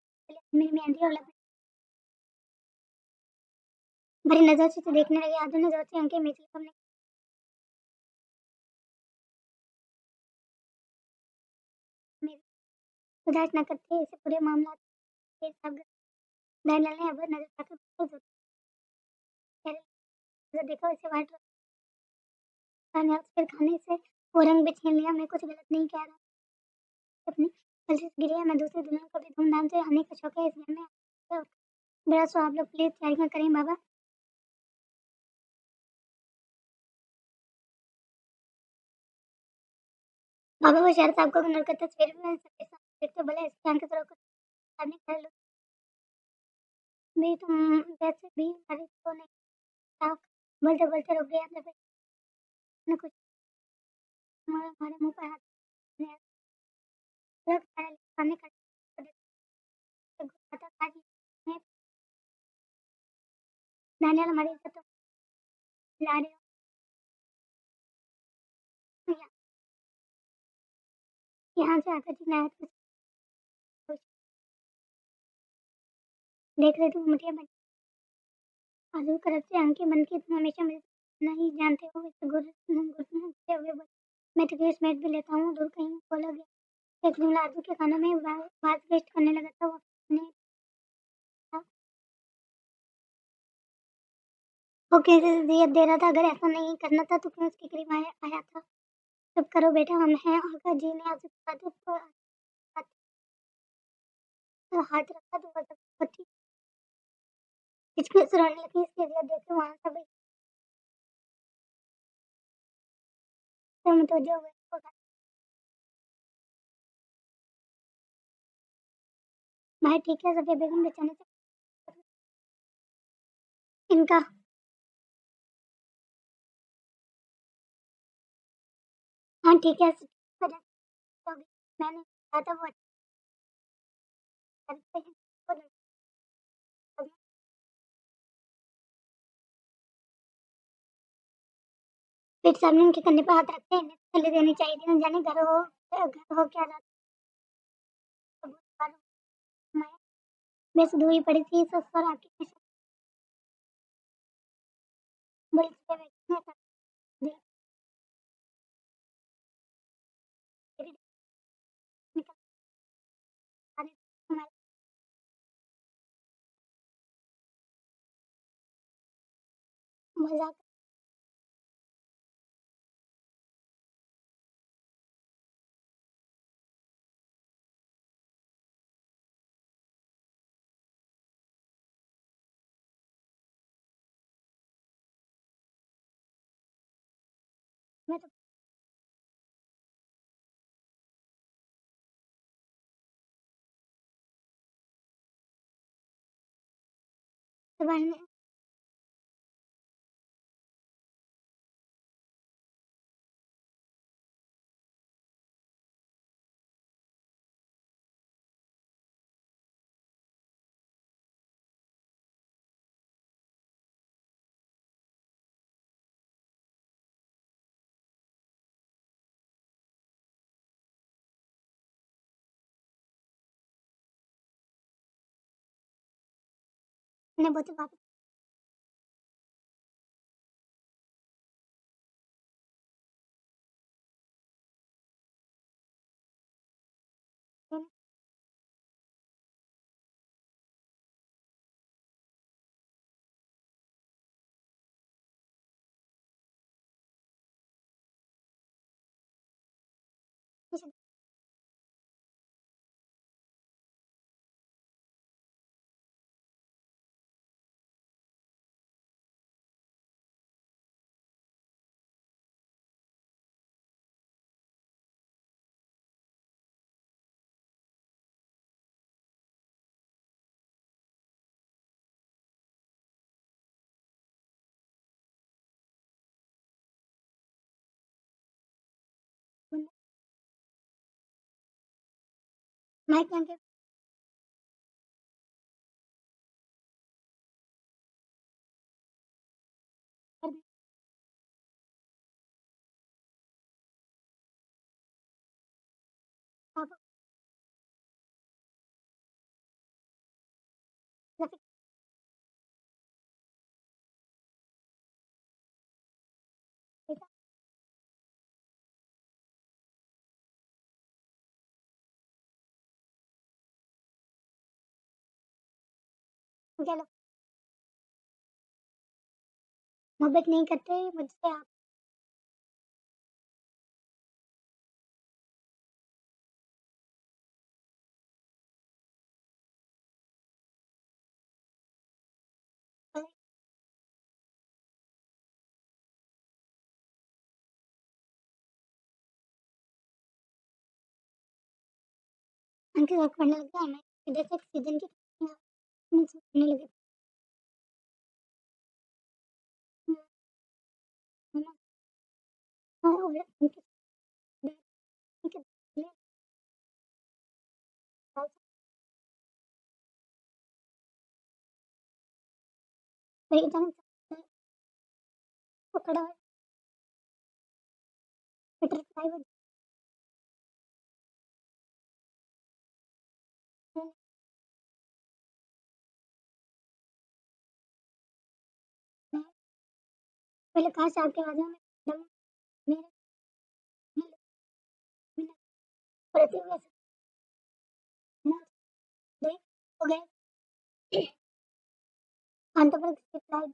मेरी मेहंदी और लग बड़ी नजर से देखने लगे। आधो नजर से उनके मेथी को हमने मेरी उदास न करते इसे पूरे मामला के सब दयालाल ने अब नजर ताकर बिल्कुल नजर देखा इसे वाइट ने फिर खाने से वो रंग भी छीन लिया। मैं कुछ गलत नहीं कह रहा अपनी गलती से गिरी है। मैं दूसरे दुल्हन को भी धूमधाम से आने का शौक है इस घर में। बड़ा सो आप लोग प्लीज तैयारियां करें बाबा। बाबा वो शहर साहब को नर का तस्वीर में सबके सामने देखते बोले इस जान के तरह कुछ करने कर लो भी तुम वैसे भी हमारे को नहीं था। बोलते बोलते रुक गया। अपने ने कुछ हमारे मुंह पर हाथ ने रख सामने कर गुस्सा था मैं दानियाल हमारी इज्जत तो ला रहे हो यहाँ से आकर जी नायक को देख रहे थे मुठिया बन आलू तरफ से आंखें बंद की तुम हमेशा मुझे नहीं जानते हो इस घुटने हुए मैं तो स्मेट भी लेता हूँ दूर कहीं बोला गया एक जुमला आजू के खानों में बात वेस्ट करने लगा था। वो अपने वो कैसे दियत दे रहा था। अगर ऐसा नहीं करना था तो क्यों उसके करीब आया था। चुप करो बेटा हम हैं। आका जी ने आजू के हाथ पर हाथ रखा तो वह पति हिचकिच रोने लगी। इसके दिया देखे वहां सब मुतवज्जो हुए भाई ठीक है सफिया बेगम बेचाने से इनका हाँ ठीक है मैंने कहा था वो करते हैं फिर सामने उनके कंधे पर हाथ रखते हैं थैली देनी चाहिए थी। न जाने घर हो क्या रात को बार मैं बस धोई पड़ी थी ससुर आके बड़ी से बैठने का दिल मेरी निकल आ रही हमारे मजाक मैं तो सुबह में मैंने बहुत बात की ना, जैसे बंदा माइक में कर दे, आप जैसे कैसा क्या लोग मोहब्बत नहीं करते मुझसे आप बोले, उनके वर्क पढ़ने लग गया, मैं इधर से सीजन की पढ़ने लगी। है ना? हाँ, और उनके उनके लिए बहुत सही ढंग से पकड़ा है, बटरफ्लाई वो पहले कहा से आपके आवाज़ में दम मेरे बिना पढ़ते हुए ना देख हो गए अंत पर रिप्लाई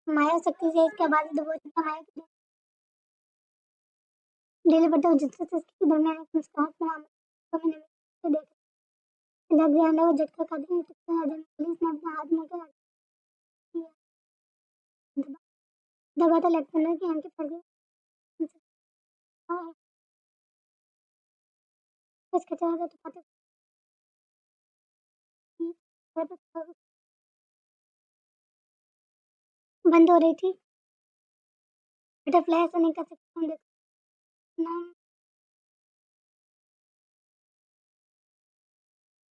माया शक्ति से इसके बाद वो जितना माया की डेली पढ़ते हुए जिससे से इसके दरमियान एक मुस्कुराहट में तो मैंने उसे देखा लग गया अंदर वो झटका खा दी टुकड़ा आ जाने पुलिस ने अपना हाथ में क्या किया दबा दबाता लेफ्टिनेंट की आंखें पड़ गई उनसे हाँ इसका चेहरा तो पता नहीं बंद हो रही थी बटरफ्लाई ऐसा नहीं कर सकता हूँ देखना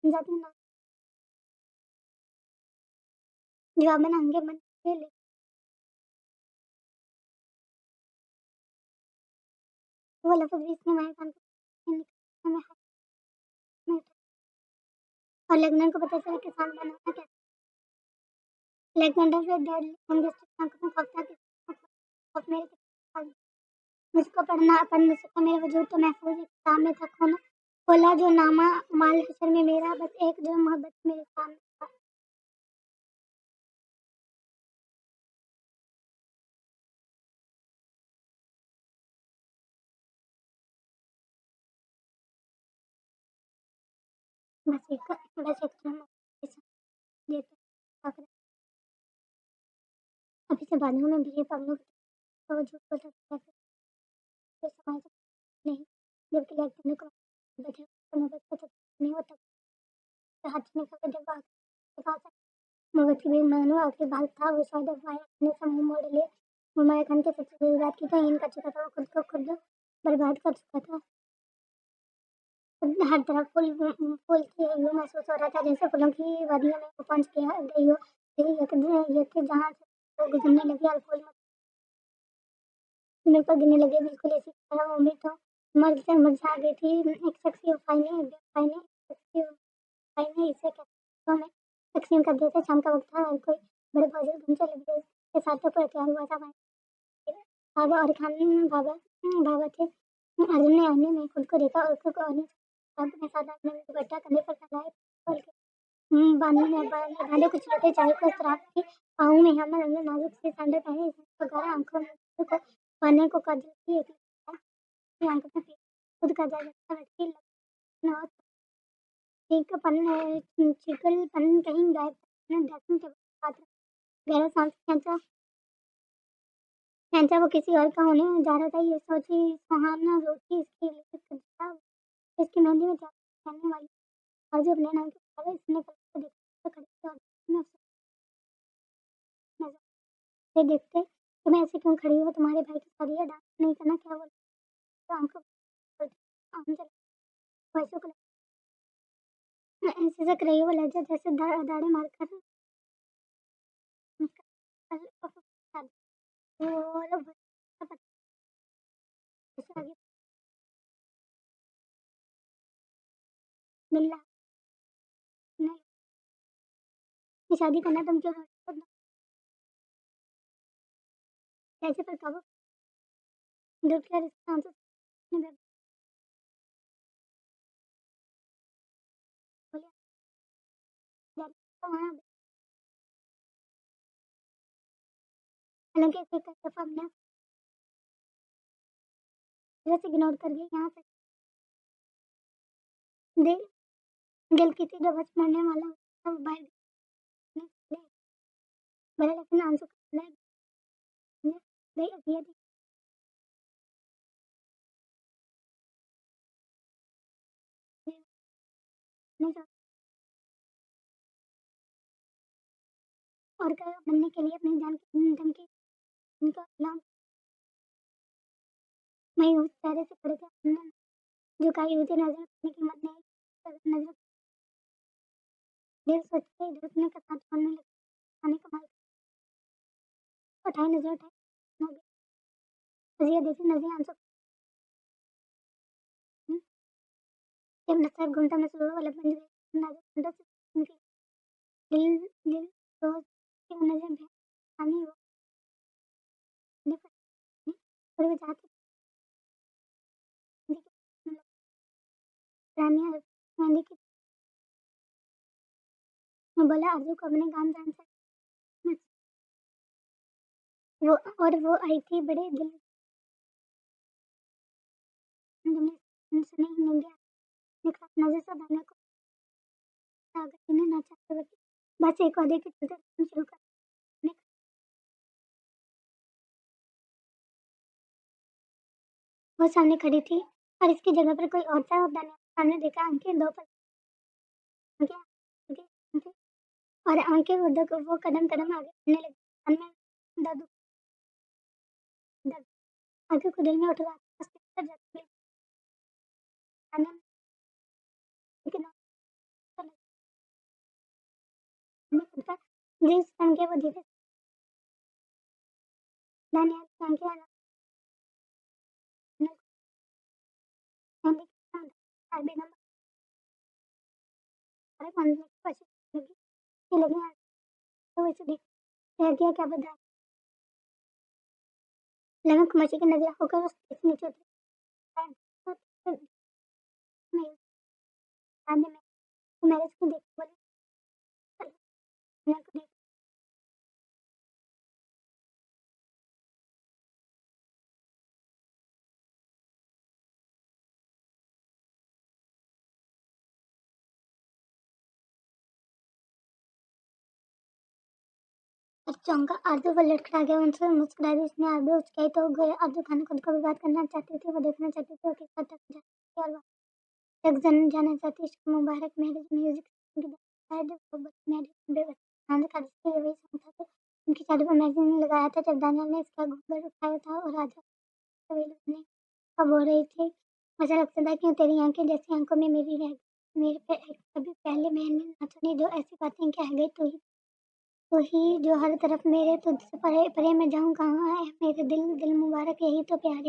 जाती ना जवाब में नंगे मन के ले वो लफ्ज भी इसने मारे कान से निकलने में हाथ में उठा और लेफ्टिनेंट को पता चला कि सामने बनाना क्या लेफ्टिनेंट फिर डैड हम जिस आंखों में खौफ था कि खौफ मेरे के मुझको पढ़ नहीं सका मेरा वजूद तो महफूज एक किताब में था खोना खोला जो नामा माल हशर में मेरा बस एक जो मोहब्बत मेरे सामने था बस एक जो देते अभी से बाजुओं में भी ये पगलों की तो वो झूठ बोल सकता है फिर समय से नहीं, जबकि लाइक तुमने को बचे समय बच के नहीं होता हाथ में पकड़ जब आग के पास भगत की बेन मानो आखिरी भाग था वो शायद अफवाहें अपने समूह मोड़ ले वो माया खान के सबसे बड़ी बात की कहीं कर चुका था वो खुद को खुद बर्बाद कर चुका था हर तरफ फूल थी यूं महसूस हो रहा था जैसे फूलों की वादियों में वो पहुंच गई हो ये कि जहाँ से वो गुजरने लगी और फूल मेरे पर गिरने लगे बिल्कुल इसी तरह वो उम्मीद तो मर से मुरझा गई थी एक शख्सी भाई ने इसे कहते में तकसीम कर दिया था शाम का वक्त था और कोई बड़े बुजुर्ग घूम चले गए के साथ तो कोई तैयार हुआ था बाबा और खान बाबा थे अर्जुन ने आईने में खुद को देखा और खुद को अपने साथ अपने दुपट्टा कंधे पर फैलाए खोल के बांधे कुछ लोटे चाय को शराब की पाँव में हमर अंदर नाजुक से सैंडल पहने इसने गहरा आंखों में खुद को पाने को कदर की एक आंखों में खुद का जायजा लटकी लगना एक चिकल पन कहीं गायब ड्रेसिंग टेबल पात्र गहरा सांस खींचा खींचा वो किसी और का होने जा रहा था ये सोची सुहाना रोटी इसके लिए कच्चा इसकी मेहंदी में क्या कहने वाली और जो अपने नाम के बारे इसने पलक को देखा तो खड़ी थी और में उससे नजर से देखते तुम ऐसे क्यों खड़ी हो तुम्हारे भाई की शादी है डांस नहीं करना क्या बोल तो आंखों आम चले वैसे को ऐसे जक रही हो लज्जा जैसे दाढ़े मारकर और आगे मिल रहा नहीं ये शादी करना तुम क्यों कैसे पर कब दूर के रिश्ता आंसू बोले वहाँ हालांकि एक एक दफा अपने जैसे इग्नोर कर गई यहाँ से दिल दिल किसी जो बस मरने वाला सब बाहर बड़े लेकिन आंसू गई अब ये देखने का और क्या बनने के लिए अपनी जान की धमकी उनका इलाम मैं उस चेहरे से खड़े थे झुकाई हुई थी नजर अपनी कीमत नहीं नजर दिल सोच के धड़कने का साथ छोड़ने लगा खाने का माल उठाई नजर उठाई नजरिया देखी नजरिया आंसू जब नजर घूमता मैं सुबह वाला बन गई नजर घूमता से उनकी दिल दिल रोज की नजर भी आनी वो अपने पर थोड़ी वो चाहती थी कि रानिया मेहंदी की बोला अर्जू को अपने गांव जान से वो और वो आई थी बड़े दिल सुने ही नहीं गया निखा नजर से दाना को ताकत ने ना चाहते हुए बस एक वादे के चलते शुरू कर वो सामने खड़ी थी और इसकी जगह पर कोई और था और दानिया सामने देखा आंखें दो पल आंखें आंखें आंखें और आंखें वो कदम कदम आगे बढ़ने लगी कान में दर्द दर्द आंखें को दिल में उठवा हंसते कर जाती है दानिया ने लेकिन खुद का जींस पहन के वो धीरे दानिया की आंखें अलग मेहंदी के साथ बेगम अरे कौन की कोशिश लगी ये लगी तो वैसे देख रह गया क्या बता लगा खुमसी की नजर होकर उस नीचे उतरी मैं सामने में मैरिज को देख बोली को देख और चौंका आरज़ू वो लड़खड़ा गया, उनसे मुस्कुरा दी। उसने आईब्रो उचकाई तो गए। आरज़ू खान खुद को बर्बाद करना चाहती थी, वो देखना चाहती थी वो किस हद तक जा सकती है और वो तक जाना चाहती। इश्क मुबारक मैरिज म्यूज़िक शायद वो मैरिज बेवजह आंध्र प्रदेश के वही सॉन्ग था जो उनकी शादी पर मैगज़ीन ने लगाया था जब दानियाल ने इसका घूंघट उठाया था और राजा वही लोग ने कब हो रही थी। मुझे लगता था क्यों तेरी आँखें जैसी आँखों में मेरी रह गई। मेरे पे एक कभी पहले मैंने ना सुनी जो ऐसी बातें कह गई तू ही जो हर तरफ मेरे तुझसे परे परे मैं जाऊँ कहाँ है मेरे दिल मुबारक यही तो प्यार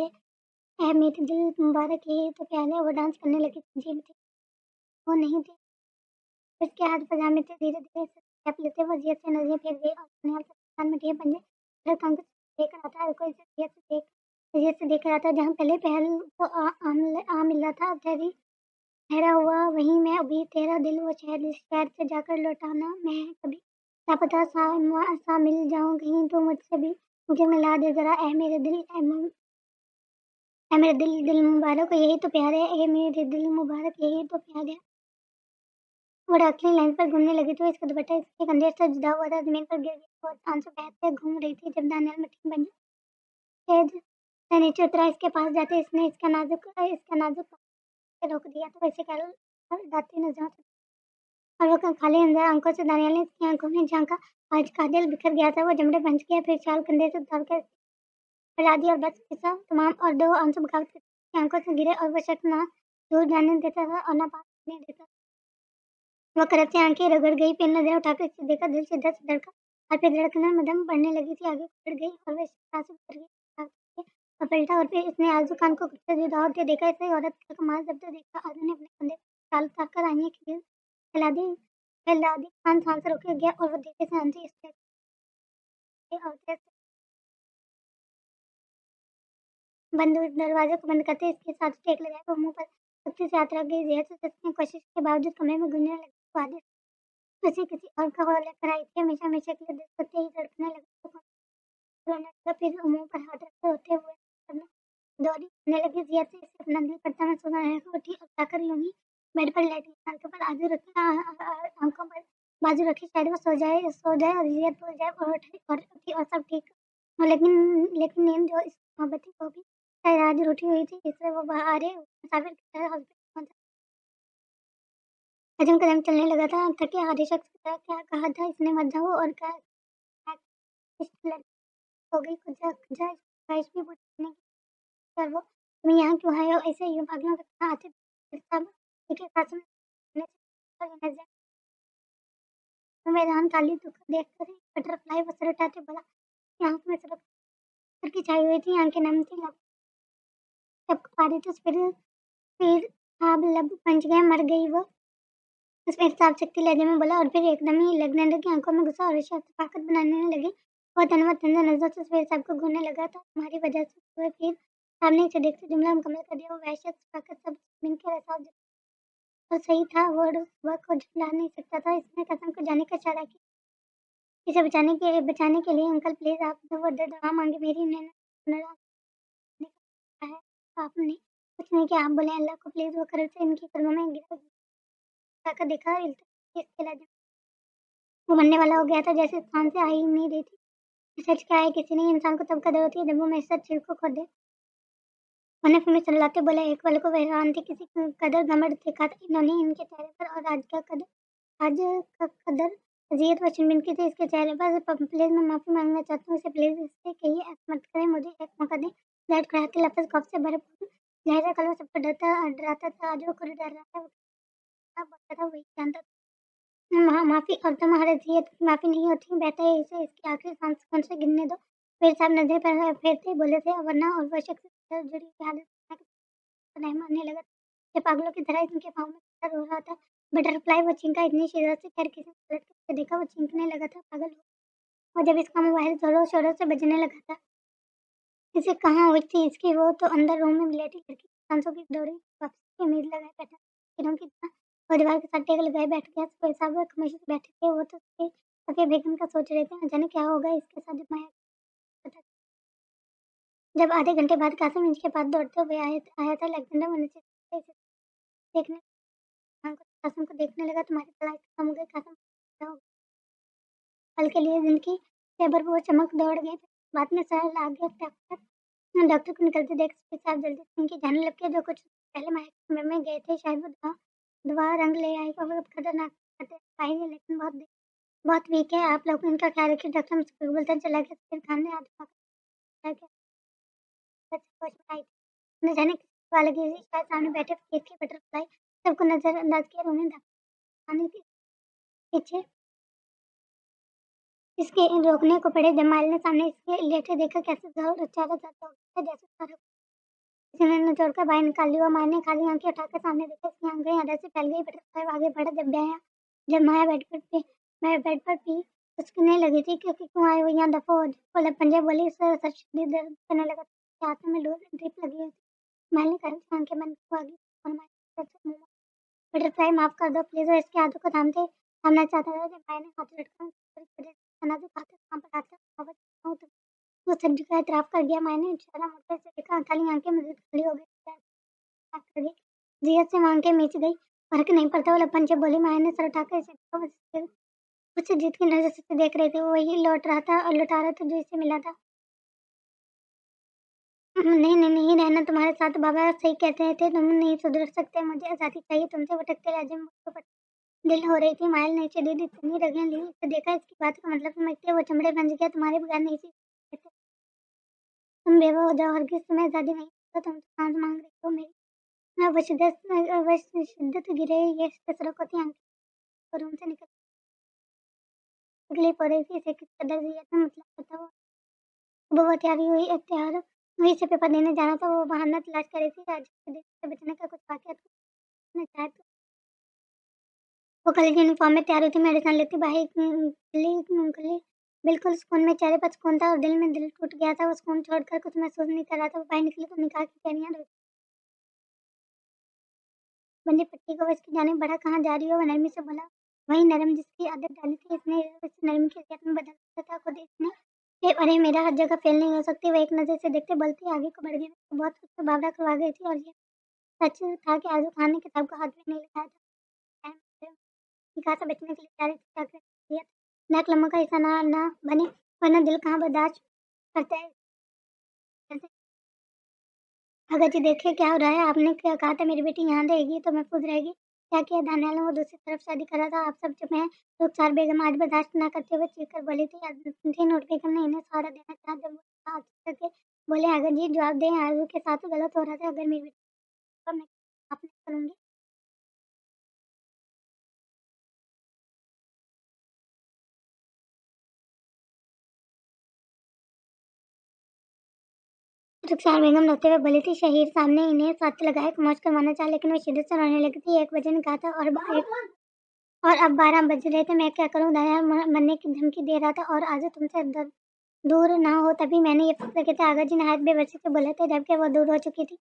है मेरे दिल मुबारक यही तो प्यार है। वो डांस करने लगी जी थी वो नहीं थी उसके हाथ पजामे थे धीरे-धीरे से छाप लेते वो जेब से नज़रें फेर गई और सुनहरा सा कान में टिके पंजे रख अंक देख रहा था कोई इसे जेब से देख रहा था जहाँ पहले पहल तो आ मिला था अब ठहरा हुआ वहीं मैं अभी तेरा दिल वो शहर से जाकर लौटाना मैं कभी लापता सा मिल जाऊँ कहीं तो मुझसे भी मुझे मिला दे ज़रा ऐ मेरे दिल मुबारक यही तो प्यार है ऐ मेरे दिल मुबारक यही तो प्यार है। वो डार्कलिंग लाइन पर घूमने लगी तो इसका दुपट्टा इसके कंधे से जुदा हुआ था, ज़मीन पर गिर गया और आंसू बहते घूम रही थी जब दानियाल मिट्टी बन तेज से नीचे उतरा इसके पास जाते इसने इसका नाजुक से रोक दिया तो वैसे कैरल दाती नजरों से और वो खाली अंदर आंखों से दानियाल ने इसकी आंखों में झांका। आज का दिल बिखर गया था, वो जमड़े बंच गया, फिर शाल कंधे से उतारकर फैला दिया और बस किस्सा तमाम और दो आंसू बगावत की आंखों से गिरे और वो शक ना दूर जाने देता था और ना पास नहीं देता। वो करत से आंखें रगड़ गई, फिर नजर उठाकर इसे देखा, दिल सीधा से धड़का और फिर धड़कनें मदम बढ़ने लगी थी, आगे बढ़ गई और वह आंसू उतर गई और पलटा और फिर इसने आरज़ू खान को गुस्से से जुदा होते देखा। ऐसे औरत का कमाल जब तक देखा आरज़ू ने अपने कंधे पर शाल उतारकर आईने की फैला दी खान सांस रोके गया और वो धीरे से आंधी स्टेज के और बंद दरवाजे को बंद करते इसके साथ टेक लगाए वो मुंह पर सख्ती से हाथ रख गई। जहर से सचने की कोशिश के बावजूद कमरे में घुलने लगी वो आधी किसी और का वो लेकर आई थी हमेशा हमेशा के लिए दिल को तेज धड़कने लगा तो रोने लगा फिर मुंह पर हाथ रखते होते हुए करना दौड़ी करने लगी। जिया से इसे अपना दिल करता मैं सुना है उठी और जाकर यूं ही बेड पर लेटी आंखों पर आंखों पर बाजू रखी शायद वो सो जाए और जिया भूल जाए और उठी और सब ठीक हो। लेकिन लेकिन नींद जो इस मोहब्बती को भी शायद आज रूठी हुई थी इसलिए वो बाहर मुसाफिर की तरह हॉस्पिटल पहुंचा। कदम कदम चलने लगा था थके हारे शख्स की तरह। क्या कहा था इसने मत जाओ और क्या इस लड़की हो गई कुछ ख्वाहिश भी पूरी करने की कर वो तुम यहाँ क्यों आए हो ऐसे यूं पागलों की तरह आते फिर सब एक एक सांस में लेने से नजर तो मैदान काली दुख देख कर बटरफ्लाई वो सर उठाते बोला कि आंख में सिर्फ सर की छाई हुई थी आंखें नम थी लब सबको पा रही थी फिर खाब लब पंच गए मर गई वो उसमें एक साफ शक्ति लहजे में बोला और फिर एकदम ही लगने लगी आंखों में गुस्सा और शफाकत बनाने लगी। वो तनवा तंजा नजरों से सफेद साहब को घूरने लगा था तुम्हारी वजह से हुए फिर सामने से देखते जुमला मुकम्मल कर दिया। वो वहशत शफाकत सब जमीन के एहसास तो सही था वो वक्त को झुठला नहीं सकता था। इसने कसम को जाने का इशारा किया इसे बचाने के लिए अंकल प्लीज आप वो दुआ मांगे मेरी नाराज करने का है आपने कुछ नहीं किया आप बोले अल्लाह को प्लीज वो कर से इनकी कदमों में गिरा देखा इसके लहजे वो मरने वाला हो गया था जैसे स्थान से आ ही नहीं रही थी। सच क्या है किसी नहीं इंसान को तब कदर होती है जब वो हमेशा चीज को खो दे। उन्हें फिर चिल्लाते बोले एक पल को वह हैरान थी किसी कदर घमंड दिखा था इन्होंने इनके चेहरे पर और आज का कदर अजियत व शर्मिंदगी थी इसके चेहरे पर। प्लीज मैं माफी मांगना चाहता हूँ इसे प्लीज इससे कहिए ऐसा मत करें मुझे एक मौका दें। लाइट कराते लफ्ज खौफ से भरपूर जहरा कलर सबको डराता था आज वो खुद डर रहा था बोलता था वही जानता था माफ़ी और तुम्हारे लिए तो माफ़ी नहीं होती बेहतर है इसे इसकी आखिरी सांस कौन से गिनने दो। फिर साहब नजर पर फेरते बोले थे वरना और वह शख्स जुड़ी की हालत नहीं मानने लगा ये पागलों की तरह इनके पाँव में दर्द हो रहा था। बटरफ्लाई वो चिंका इतनी शिद्दत से खैर किसी ने पलट कर देखा वो चीखने लगा था पागल हो और जब इसका मोबाइल जोरों शोरों से बजने लगा था इसे कहाँ हुई थी इसकी वो तो अंदर रूम में लेटी लड़की सांसों की दौड़ी वापसी की उम्मीद लगाए बैठा किरणों की तरह वो दीवार के साथ टेक लगाए बैठ गया। कोई साहब खामोशी से बैठे थे वो तो सफिया बेगम का सोच रहे थे न जाने क्या होगा इसके साथ जब माया पता जब आधे घंटे बाद कासिम इंच के पास दौड़ते हुए आया था अलेक्जेंडर वो नीचे से इसे देखने कासिम को देखने लगा तुम्हारी पढ़ाई खत्म हो गई कासिम क्या हो गया? पल के लिए जिंदगी टेबल पर वो चमक दौड़ गए थे। बाद में सर आ गया डॉक्टर को निकलते देख पेशाब जल्दी से उनकी जाने लग गया। जो कुछ पहले महक कमरे में गए थे शायद वो दवा दवा रंग ले आई और वो खतरनाक पाएंगे लेकिन बहुत वीक है। आप लोग इनका ख्याल रखिए। डॉक्टर मुझसे बोलता चला गया। फिर खान ने आधे पाकर होश में आई थी। न जाने किस वाले की शायद सामने बैठे फकीर की बटरफ्लाई सबको नजरअंदाज किया। उन्हें खाने के पीछे इसके रोकने को पड़े। जमाल ने सामने इसके लेटे देखा कैसे चारों तरफ हो गया जैसे सारा किसी ने निचोड़कर बाहर निकाल लिया। माया ने खाली आंखें उठाकर सामने देखा। इसकी आंखें अंदर से फैल गई। बटरफ्लाई आगे बढ़ा। जब माया बेड पर पी उसने लगी थी क्योंकि क्यों आए हो यहाँ दफा हो जाओ। बोला पंजा बोली सर सर शरीर दर्द करने लगा। हाथ में ड्रिप लगी हुई थी। माया ने कर आंखें बंद को आगे और माया से बटरफ्लाई माफ कर दो प्लीज। और इसके हाथों को थामना चाहता था जब माया ने हाथ लटका नाजुक हाथों काम पर हाथ तो वो सज्जू का एतराफ कर गया। माया ने इशारा मोटे से देखा। खाली आंखें मजीद खड़ी हो गई। जियत से आंखें मीच गई। फर्क नहीं पड़ता वो लपन से बोली। माया ने सर उठाकर इसे देखा। उसे जीत की नजर से देख रहे थे। वो वही लौट रहा था और लौटा रहा था जो इसे मिला था। नहीं नहीं नहीं रहना तुम्हारे साथ। बाबा सही कहते थे तुम नहीं सुधर सकते। मुझे आजादी चाहिए तुमसे। भटकते राज्य में मुझको दिल हो रही थी। मायल नीचे दीदी इतनी रगें ली। इसे देखा इसकी बात का मतलब समझते। वो चमड़े बन गया। तुम्हारे बगैर नहीं सी सकते। तुम बेवा हो जाओ। हरगिज तुम्हें आजादी नहीं तो तुम तो सांस मांग रही हो मेरी। शिद्दत गिरे ये कसरत होती आंखें रूम से निकल तकलीफ हो रही थी। इसे किस कदर दिया था मतलब पता हो। वो तैयार हुई से पेपर देने जाना था। वो बहाना तलाश कर रही थी। राज्य के देश से बचने का कुछ वाकया चाहे तो वो कॉलेज यूनिफॉर्म में तैयार हुई थी। मेडिसिन लेती बाहर गली बिल्कुल सुकून में। चेहरे पर सुकून था और दिल में दिल टूट गया था। वो सुकून छोड़कर कुछ महसूस नहीं कर रहा था। वो बाहर निकली तो निकाह की तैयारियां बंदी पट्टी को उसकी जाने बढ़ा। कहाँ जा रही हो? वो नरमी से बोला। वही नरम जिसकी आदत डाली थी इसने इस नरमी की इज्जत में बदल दिया था खुद इसने। अरे मेरा हर जगह फेल नहीं हो सकती। वो एक नज़र से देखते बलती आगे को बढ़ गई। बहुत कुछ तो बावड़ा करवा गई थी और ये सच था कि आजू खान ने किताब का हाथ भी नहीं लगाया था। निकाह से बचने के लिए तैयारी कर दिया। नाक लम्बा का ऐसा ना बने वरना दिल कहाँ बर्दाश्त करता है। अगर जी देखिए क्या हो रहा है। आपने क्या कहा था मेरी बेटी यहाँ रहेगी तो महफूज रहेगी। क्या किया दानियाल ने? वो दूसरी तरफ शादी करा था। आप सब चुप हैं। रुखसार बेगम आज बर्दाश्त न करते हुए चीख कर बोली थी। थी नोट बेगम ने इन्हें सहारा देना चाहा जब वो करके बोले अगर जी जवाब दें आरजू के साथ गलत हो रहा था। अगर मेरी बेटी को मैं आपने करूँगी। रुखसार बेगम रोते हुए बोली थी। शहीर सामने इन्हें साथ लगाए मौज करवाना चाहा लेकिन वो शिद्दत से रोने लगी थी। 1 बजे ने कहा था और अब 12 बज रहे थे। मैं क्या करूं? दानियाल मरने की धमकी दे रहा था और आज तुमसे दूर ना हो तभी मैंने ये फैसला किया था। आगा जी नहायत बेबसी से बोले थे जबकि वो दूर हो चुकी थी।